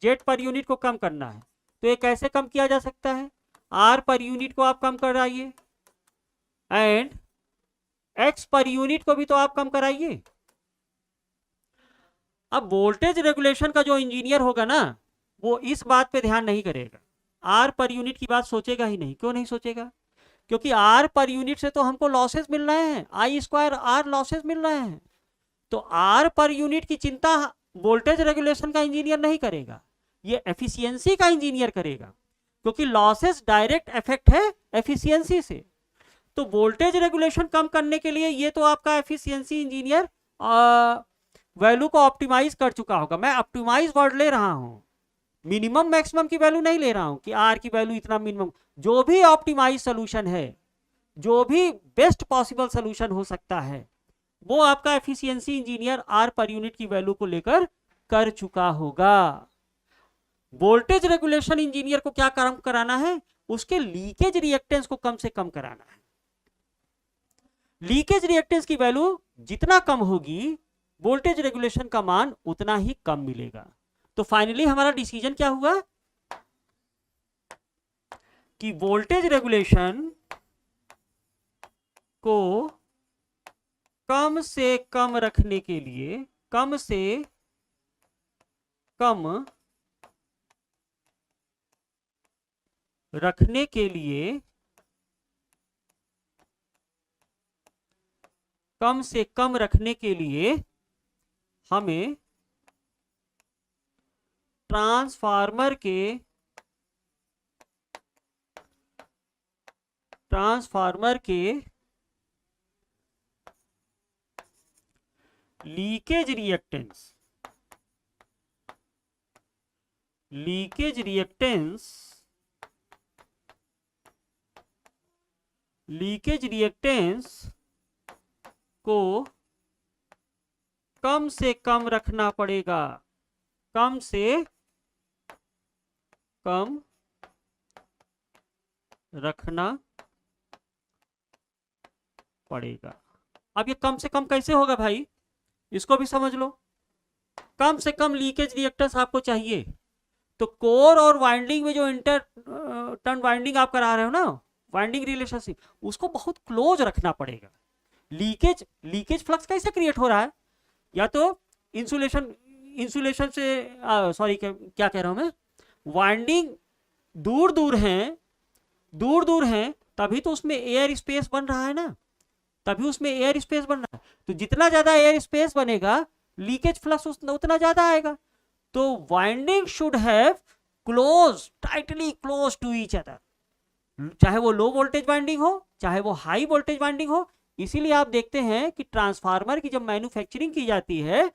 A: जेट पर यूनिट को कम करना है, तो ये कैसे कम किया जा सकता है, आर पर यूनिट को आप कम कराइए एंड एक्स पर यूनिट को भी तो आप कम कराइए। अब वोल्टेज रेगुलेशन का जो इंजीनियर होगा ना, वो इस बात पे ध्यान नहीं करेगा, आर पर यूनिट की बात सोचेगा ही नहीं। क्यों नहीं सोचेगा? क्योंकि आर पर यूनिट से तो हमको लॉसेस मिल रहे हैं, आई स्क्वायर आर लॉसेस मिल रहे हैं। तो आर पर यूनिट की चिंता वोल्टेज रेगुलेशन का इंजीनियर नहीं करेगा, ये एफिशिएंसी का इंजीनियर करेगा, क्योंकि लॉसेस डायरेक्ट इफेक्ट है एफिशिएंसी से। तो वोल्टेज रेगुलेशन कम करने के लिए ये तो आपका एफिशिएंसी इंजीनियर वैल्यू को ऑप्टिमाइज कर चुका होगा। मैं ऑप्टिमाइज वर्ड ले रहा हूं, मिनिमम मैक्सिमम की वैल्यू नहीं ले रहा हूं कि आर की वैल्यू इतना मिनिमम। जो भी ऑप्टिमाइज सोल्यूशन है, जो भी बेस्ट पॉसिबल सोल्यूशन हो सकता है, वो आपका efficiency engineer R per unit की वैल्यू को लेकर कर चुका होगा। वोल्टेज रेगुलेशन इंजीनियर को क्या काम कराना है, उसके लीकेज रिएक्टेंस को कम से कम कराना है। लीकेज रिएक्टेंस की वैल्यू जितना कम होगी, वोल्टेज रेगुलेशन का मान उतना ही कम मिलेगा। तो फाइनली हमारा डिसीजन क्या हुआ कि वोल्टेज रेगुलेशन को कम से कम रखने के लिए, कम से कम रखने के लिए, कम से कम रखने के लिए हमें ट्रांसफार्मर के लीकेज रिएक्टेंस को कम से कम रखना पड़ेगा, कम से कम रखना पड़ेगा। अब ये कम से कम कैसे होगा भाई, इसको भी समझ लो। कम से कम लीकेज रिएक्टेंस आपको चाहिए, तो कोर और वाइंडिंग में जो इंटर टर्न वाइंडिंग आप करा रहे हो ना, वाइंडिंग रिलेशनशिप, उसको बहुत क्लोज रखना पड़ेगा। लीकेज फ्लक्स कैसे क्रिएट हो रहा है, या तो इंसुलेशन से सॉरी क्या कह रहा हूं मैं, वाइंडिंग दूर दूर हैं, तभी तो उसमें एयर स्पेस बन रहा है ना, तभी उसमें एयर स्पेस बन रहा है। तो जितना ज्यादा एयर स्पेस बनेगा, लीकेज फ्लक्स उतना ज्यादा आएगा। तो winding should have tightly close to each other, चाहे वो लो वोल्टेज वाइंडिंग हो, चाहे वो हाई वोल्टेज वाइंडिंग हो, इसीलिए आप देखते हैं कि ट्रांसफार्मर की जब मैन्युफैक्चरिंग की जाती है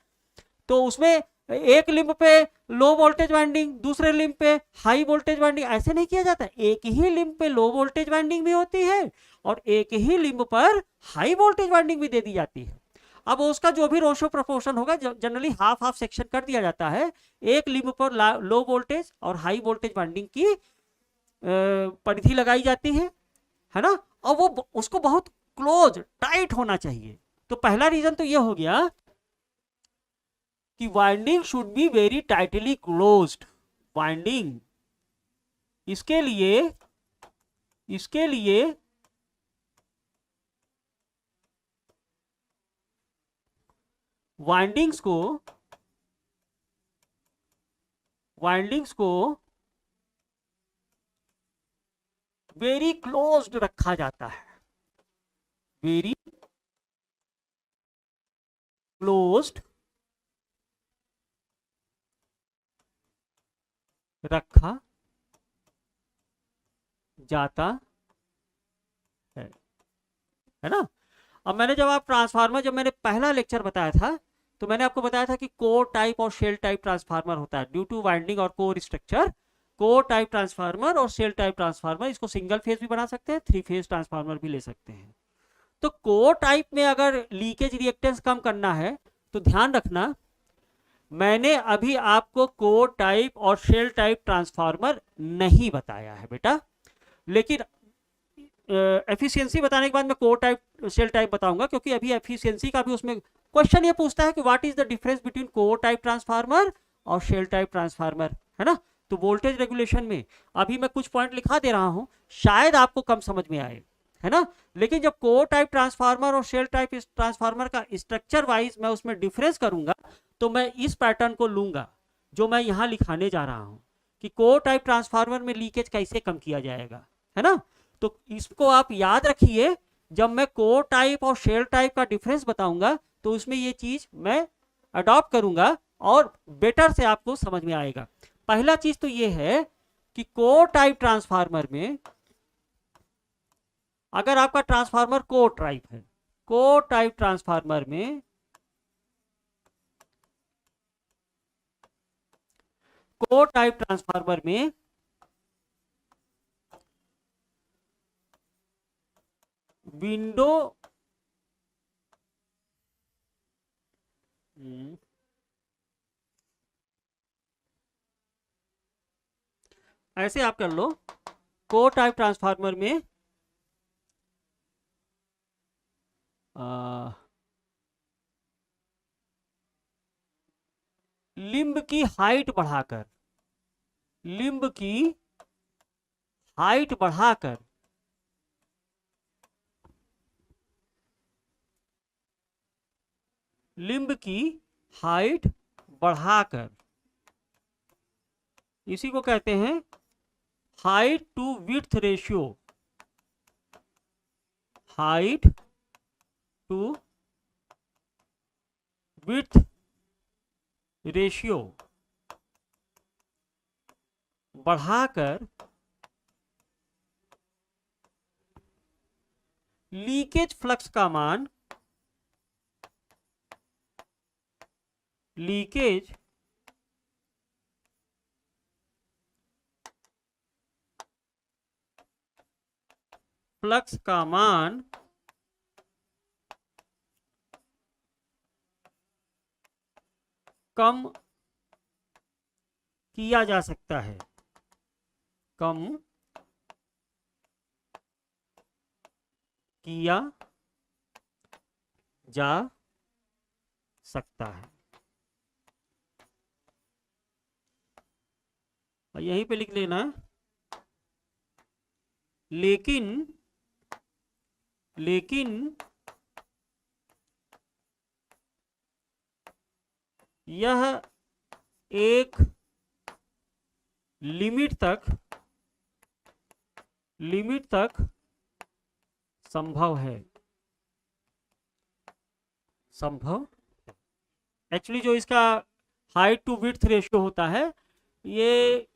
A: तो उसमें एक लिंब पे लो वोल्टेज वाइंडिंग, दूसरे लिंब पे हाई वोल्टेज वाइंडिंग, ऐसे नहीं किया जाता। एक ही लिंब पे लो वोल्टेज वाइंडिंग भी होती है और एक ही लिंब पर हाई वोल्टेज वाइंडिंग भी दे दी जाती है। अब उसका जो भी रेशो प्रोपोर्शन होगा जनरली हाफ हाफ सेक्शन कर दिया जाता है। एक लिंब पर लो वोल्टेज और हाई वोल्टेज वाइंडिंग की परिधि लगाई जाती है ना। और वो उसको बहुत क्लोज टाइट होना चाहिए। तो पहला रीजन तो ये हो गया कि winding should be very tightly closed. Winding इसके लिए वाइंडिंग्स को वेरी क्लोज्ड रखा जाता है। वेरी क्लोज्ड रखा जाता है ना। अब मैंने जब मैंने पहला लेक्चर बताया था तो मैंने आपको बताया था कि कोर टाइप और शेल टाइप ट्रांसफार्मर होता है ड्यू टू वाइंडिंग और core structure. Core type transformer और शेल टाइप ट्रांसफार्मर, इसको सिंगल फेज भी बना सकते हैं, 3 फेज ट्रांसफार्मर भी ले सकते हैं। तो कोर टाइप में अगर लीकेज रिएक्टेंस कम करना है तो ध्यान रखना, मैंने अभी आपको कोर टाइप और शेल टाइप ट्रांसफार्मर नहीं बताया है बेटा, लेकिन एफिशिएंसी बताने के बाद मैं कोर टाइप शेल टाइप बताऊंगा, क्योंकि अभी एफिशिएंसी का भी उसमें क्वेश्चन ये पूछता है कि what is the difference between core type transformer और शेल टाइप ट्रांसफार्मर, है ना। तो वोल्टेज रेगुलेशन में अभी मैं कुछ पॉइंट लिखा दे रहा हूं, शायद आपको कम समझ में आए, है ना। लेकिन जब कोर टाइप ट्रांसफार्मर और शेल टाइप ट्रांसफार्मर का स्ट्रक्चर वाइज मैं उसमें डिफरेंस करूंगा तो मैं इस पैटर्न को लूंगा जो मैं यहां लिखाने जा रहा हूं कि कोर टाइप ट्रांसफार्मर में लीकेज कैसे कम किया जाएगा, है ना। तो इसको आप याद रखिए, जब मैं कोर टाइप और शेल टाइप का डिफरेंस बताऊंगा तो उसमें ये चीज मैं अडॉप्ट करूंगा और बेटर से आपको समझ में आएगा। पहला चीज तो ये है कि कोर टाइप ट्रांसफार्मर में अगर आपका ट्रांसफार्मर कोर टाइप है, कोर टाइप ट्रांसफार्मर में विंडो ऐसे आप कर लो, कोर टाइप ट्रांसफार्मर में लिंब की हाइट बढ़ाकर लिंब की हाइट बढ़ाकर लिंब की हाइट बढ़ाकर इसी को कहते हैं height to width ratio. Height to width ratio बढ़ाकर लीकेज फ्लक्स का मान लीकेज फ्लक्स का मान कम किया जा सकता है, कम किया जा सकता है। और यहीं पे लिख लेना, लेकिन यह एक लिमिट तक संभव है। एक्चुअली जो इसका हाइट टू विड्थ रेशियो होता है, ये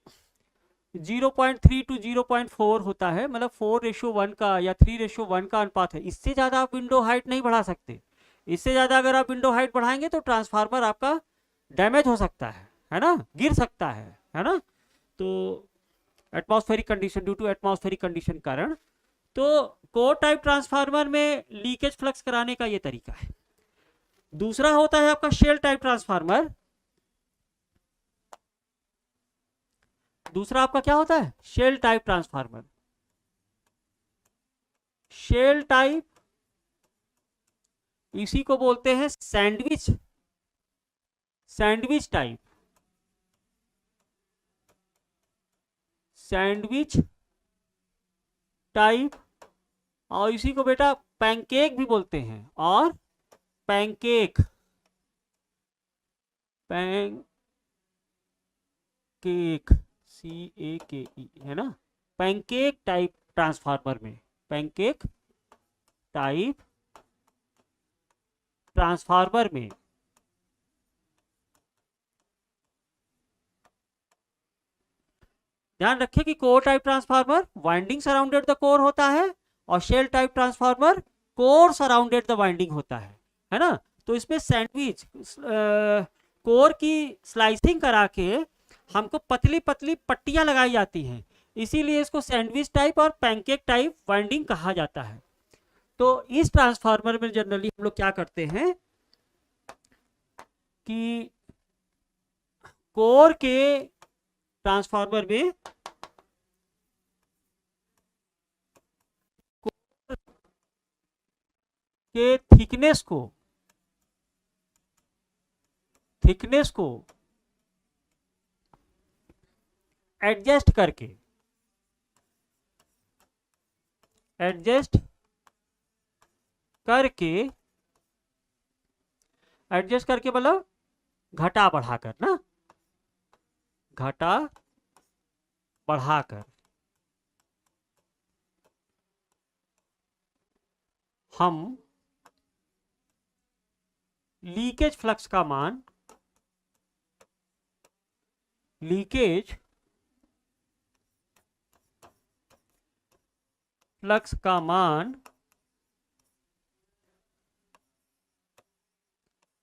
A: 0.3 to 0.4 होता है, मतलब 4:1 का या 3:1 का अनुपात है। इससे ज़्यादा आप विंडो हाइट नहीं बढ़ा सकते। इससे ज़्यादा अगर आप विंडो हाइट बढ़ाएंगे तो ट्रांसफार्मर आपका डैमेज हो सकता है ना, गिर सकता है ना। तो atmospheric condition, due to atmospheric condition कारण। तो कोर टाइप ट्रांसफार्मर में लीकेज फ्लक्स कराने का ये तरीका है। दूसरा होता है आपका शेल टाइप ट्रांसफार्मर। दूसरा आपका क्या होता है? Shell type transformer. Shell type, इसी को बोलते हैं sandwich, sandwich type, sandwich type. और इसी को बेटा पैनकेक भी बोलते हैं, और पैनकेक, पैनकेक, CAKE है ना। पैनकेक टाइप ट्रांसफार्मर में, पैनकेक टाइप ट्रांसफार्मर में ध्यान रखिए कि core type transformer winding surrounded the core होता है, और shell type transformer core surrounded the winding होता है ना। तो इसमें सैंडविच, कोर की स्लाइसिंग करा के हमको पतली पतली पट्टियां लगाई जाती हैं, इसीलिए इसको सैंडविच टाइप और पैनकेक टाइप वाइंडिंग कहा जाता है। तो इस ट्रांसफार्मर में जनरली हम लोग क्या करते हैं कि कोर के ट्रांसफार्मर में के थिकनेस को एडजस्ट करके मतलब घटा बढ़ाकर ना, घटा बढ़ाकर हम लीकेज फ्लक्स का मान, लीकेज फ्लक्स का मान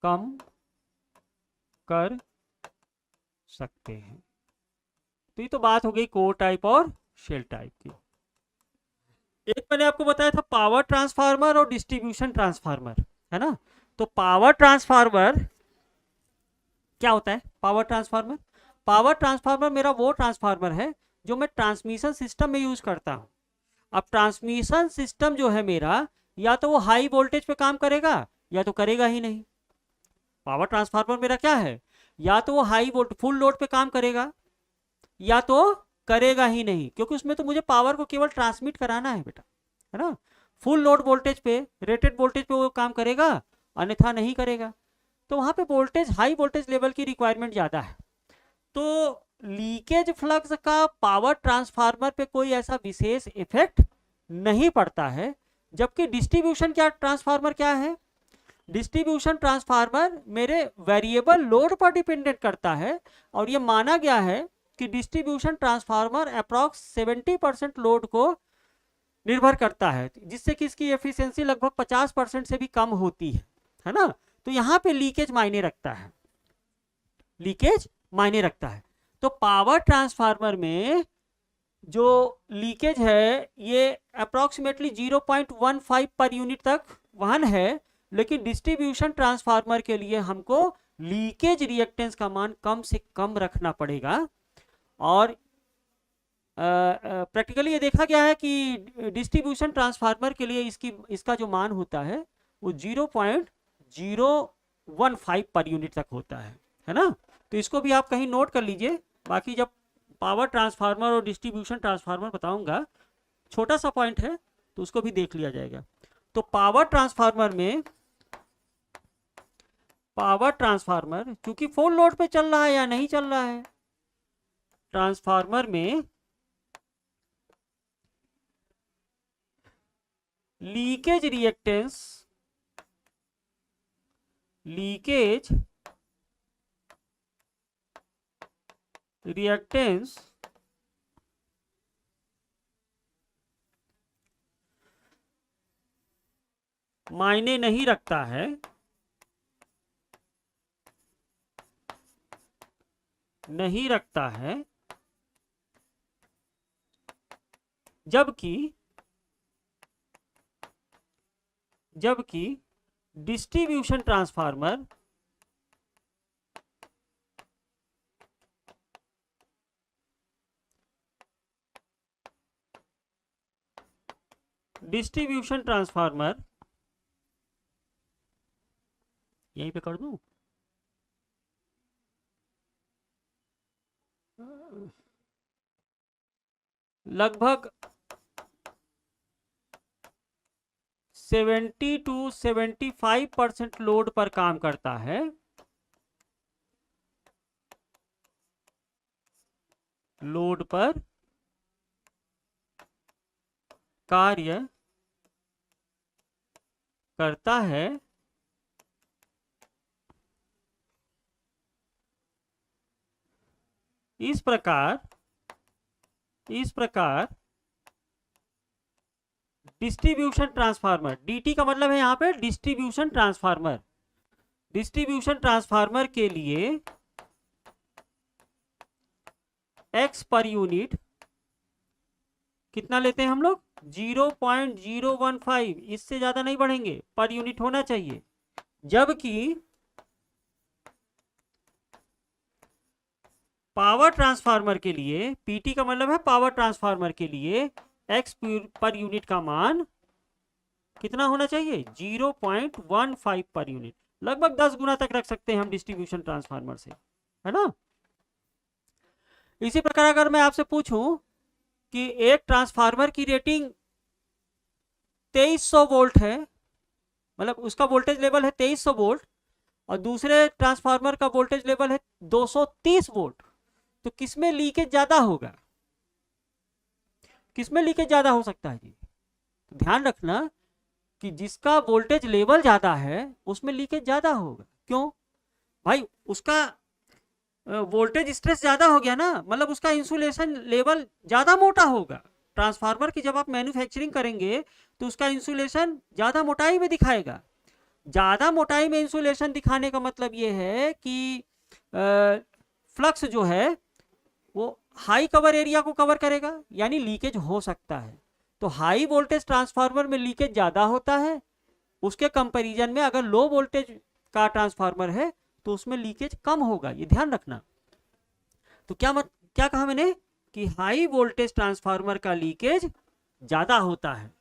A: कम कर सकते हैं। तो ये तो बात हो गई कोर टाइप और शेल टाइप की। एक मैंने आपको बताया था पावर ट्रांसफार्मर और डिस्ट्रीब्यूशन ट्रांसफार्मर, है ना। तो पावर ट्रांसफार्मर क्या होता है? पावर ट्रांसफार्मर मेरा वो ट्रांसफार्मर है जो मैं ट्रांसमिशन सिस्टम में यूज करता हूं। अब ट्रांसमिशन सिस्टम जो है मेरा, या तो वो हाई वोल्टेज पे काम करेगा या तो करेगा ही नहीं। पावर ट्रांसफार्मर मेरा क्या है? या तो वो हाई वोल्ट फुल लोड पे काम करेगा या तो करेगा ही नहीं, क्योंकि उसमें तो मुझे पावर को केवल ट्रांसमिट कराना है बेटा, है ना। फुल लोड वोल्टेज पे, रेटेड वोल्टेज पे वो काम करेगा, अन्यथा नहीं करेगा। तो वहां पे वोल्टेज, हाई वोल्टेज लेवल की रिक्वायरमेंट ज्यादा है। तो लीकेज फ्लक्स का पावर ट्रांसफार्मर पे कोई ऐसा विशेष इफेक्ट नहीं पड़ता है। जबकि डिस्ट्रीब्यूशन क्या ट्रांसफार्मर क्या है? डिस्ट्रीब्यूशन ट्रांसफार्मर मेरे वेरिएबल लोड पर डिपेंडेंट करता है, और ये माना गया है कि डिस्ट्रीब्यूशन ट्रांसफार्मर अप्रॉक्स 70% लोड को निर्भर करता है, जिससे कि इसकी एफिशिएंसी लगभग 50% से भी कम होती है ना। तो यहाँ पे लीकेज मायने रखता है, लीकेज मायने रखता है। तो पावर ट्रांसफार्मर में जो लीकेज है ये अप्रोक्सीमेटली 0.15 पर यूनिट तक वहन है, लेकिन डिस्ट्रीब्यूशन ट्रांसफार्मर के लिए हमको लीकेज रिएक्टेंस का मान कम से कम रखना पड़ेगा। और प्रैक्टिकली ये देखा गया है कि डिस्ट्रीब्यूशन ट्रांसफार्मर के लिए इसका जो मान होता है वो 0.015 पर यूनिट तक होता है ना। तो इसको भी आप कहीं नोट कर लीजिए। बाकी जब पावर ट्रांसफार्मर और डिस्ट्रीब्यूशन ट्रांसफार्मर बताऊंगा, छोटा सा पॉइंट है तो उसको भी देख लिया जाएगा। तो पावर ट्रांसफार्मर क्योंकि फुल लोड पे चल रहा है या नहीं चल रहा है, ट्रांसफार्मर में लीकेज रिएक्टेंस मायने नहीं रखता है, नहीं रखता है, जबकि डिस्ट्रीब्यूशन ट्रांसफार्मर यहीं पे कर दूं, लगभग 70 to 75% लोड पर काम करता है, लोड पर कार्य करता है, इस प्रकार डिस्ट्रीब्यूशन ट्रांसफार्मर, डीटी का मतलब है यहां पे डिस्ट्रीब्यूशन ट्रांसफार्मर के लिए एक्स पर यूनिट कितना लेते हैं हम लोग, 0.015, इससे ज्यादा नहीं बढ़ेंगे, पर यूनिट होना चाहिए। जबकि पावर ट्रांसफार्मर के लिए, पीटी का मतलब है पावर ट्रांसफार्मर के लिए एक्स पर यूनिट का मान कितना होना चाहिए, 0.15 पर यूनिट, लगभग 10 गुना तक रख सकते हैं हम डिस्ट्रीब्यूशन ट्रांसफार्मर से, है ना। इसी प्रकार अगर मैं आपसे पूछूं कि एक ट्रांसफार्मर की रेटिंग 2300 वोल्ट है, मतलब उसका वोल्टेज लेवल है 2300 वोल्ट, और दूसरे ट्रांसफार्मर का वोल्टेज लेवल है 230 वोल्ट, तो किसमें लीकेज ज्यादा होगा, किसमें लीकेज ज्यादा हो सकता है जी। तो ध्यान रखना कि जिसका वोल्टेज लेवल ज्यादा है उसमें लीकेज ज्यादा होगा। क्यों भाई, उसका वोल्टेज स्ट्रेस ज्यादा हो गया ना, मतलब उसका इंसुलेशन लेवल ज्यादा मोटा होगा। ट्रांसफार्मर की जब आप मैन्युफैक्चरिंग करेंगे तो उसका इंसुलेशन ज्यादा मोटाई में दिखाएगा। ज्यादा मोटाई में इंसुलेशन दिखाने का मतलब ये है कि फ्लक्स जो है वो हाई कवर एरिया को कवर करेगा, यानी लीकेज हो सकता है। तो हाई वोल्टेज ट्रांसफार्मर में लीकेज ज्यादा होता है, उसके कंपैरिजन में अगर लो वोल्टेज का ट्रांसफार्मर है तो उसमें लीकेज कम होगा, ये ध्यान रखना। तो क्या कहा मैंने कि हाई वोल्टेज ट्रांसफार्मर का लीकेज ज्यादा होता है,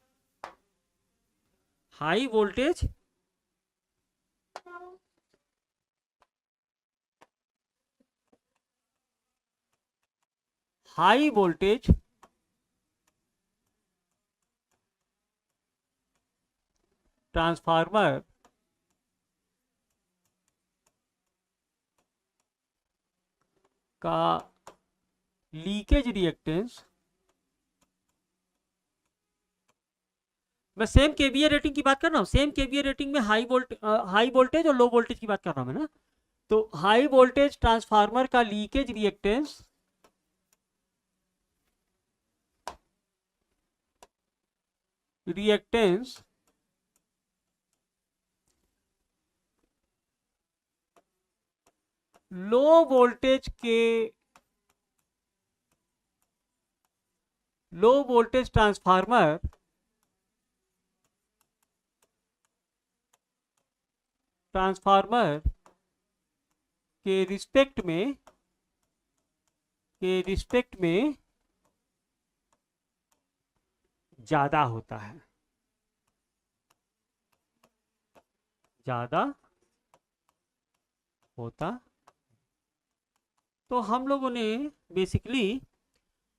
A: हाई वोल्टेज ट्रांसफार्मर का लीकेज रिएक्टेंस, मैं सेम केवीए रेटिंग की बात कर रहा हूं, सेम केवीए रेटिंग में हाई वोल्टेज और लो वोल्टेज की बात कर रहा हूं मैं ना। तो हाई वोल्टेज ट्रांसफार्मर का leakage reactance low voltage transformer के रिस्पेक्ट में ज्यादा होता है, ज्यादा होता। तो हम लोगों ने बेसिकली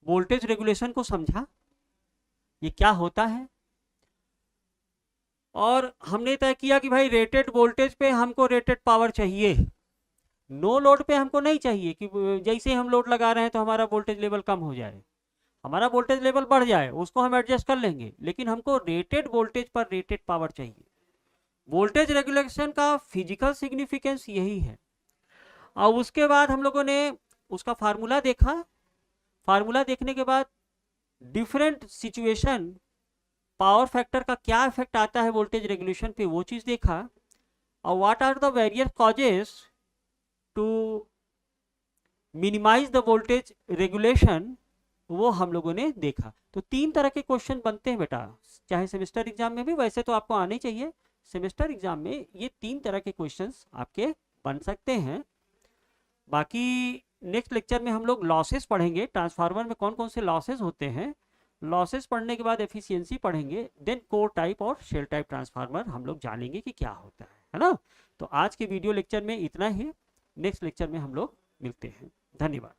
A: वोल्टेज रेगुलेशन को समझा, ये क्या होता है, और हमने तय किया कि भाई रेटेड वोल्टेज पे हमको रेटेड पावर चाहिए, नो लोड पे हमको नहीं चाहिए कि जैसे हम लोड लगा रहे हैं तो हमारा वोल्टेज लेवल कम हो जाए, हमारा वोल्टेज लेवल बढ़ जाए उसको हम एडजस्ट कर लेंगे, लेकिन हमको रेटेड वोल्टेज पर रेटेड पावर चाहिए। वोल्टेज रेगुलेशन का फिजिकल सिग्निफिकेंस यही है। और उसके बाद हम लोगों ने उसका फार्मूला देखा, फार्मूला देखने के बाद डिफरेंट सिचुएशन पावर फैक्टर का क्या इफेक्ट आता है वोल्टेज रेगुलेशन पे, वो चीज़ देखा। और what are the various causes to minimise the voltage regulation, वो हम लोगों ने देखा। तो 3 तरह के क्वेश्चन बनते हैं बेटा, चाहे सेमेस्टर एग्जाम में भी, वैसे तो आपको आने चाहिए। सेमेस्टर एग्जाम में ये 3 तरह के क्वेश्चंस आपके बन सकते हैं। बाकी नेक्स्ट लेक्चर में हम लोग लॉसेस पढ़ेंगे, ट्रांसफार्मर में कौन कौन से लॉसेस होते हैं। लॉसेस पढ़ने के बाद एफिशिएंसी पढ़ेंगे, देन कोर टाइप और शेल टाइप ट्रांसफार्मर हम लोग जानेंगे कि क्या होता है ना। तो आज के वीडियो लेक्चर में इतना ही, नेक्स्ट लेक्चर में हम लोग मिलते हैं। धन्यवाद।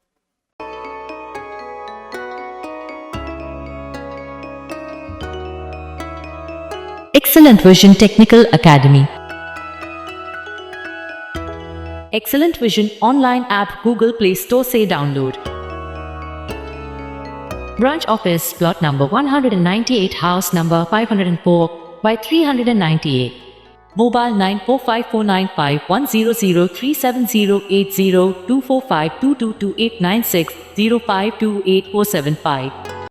B: Excellent Vision Technical Academy. Excellent Vision online app Google Play Store से download. Branch office plot number 198, house number 504 by 398. Mobile 945495100370802452228960528475.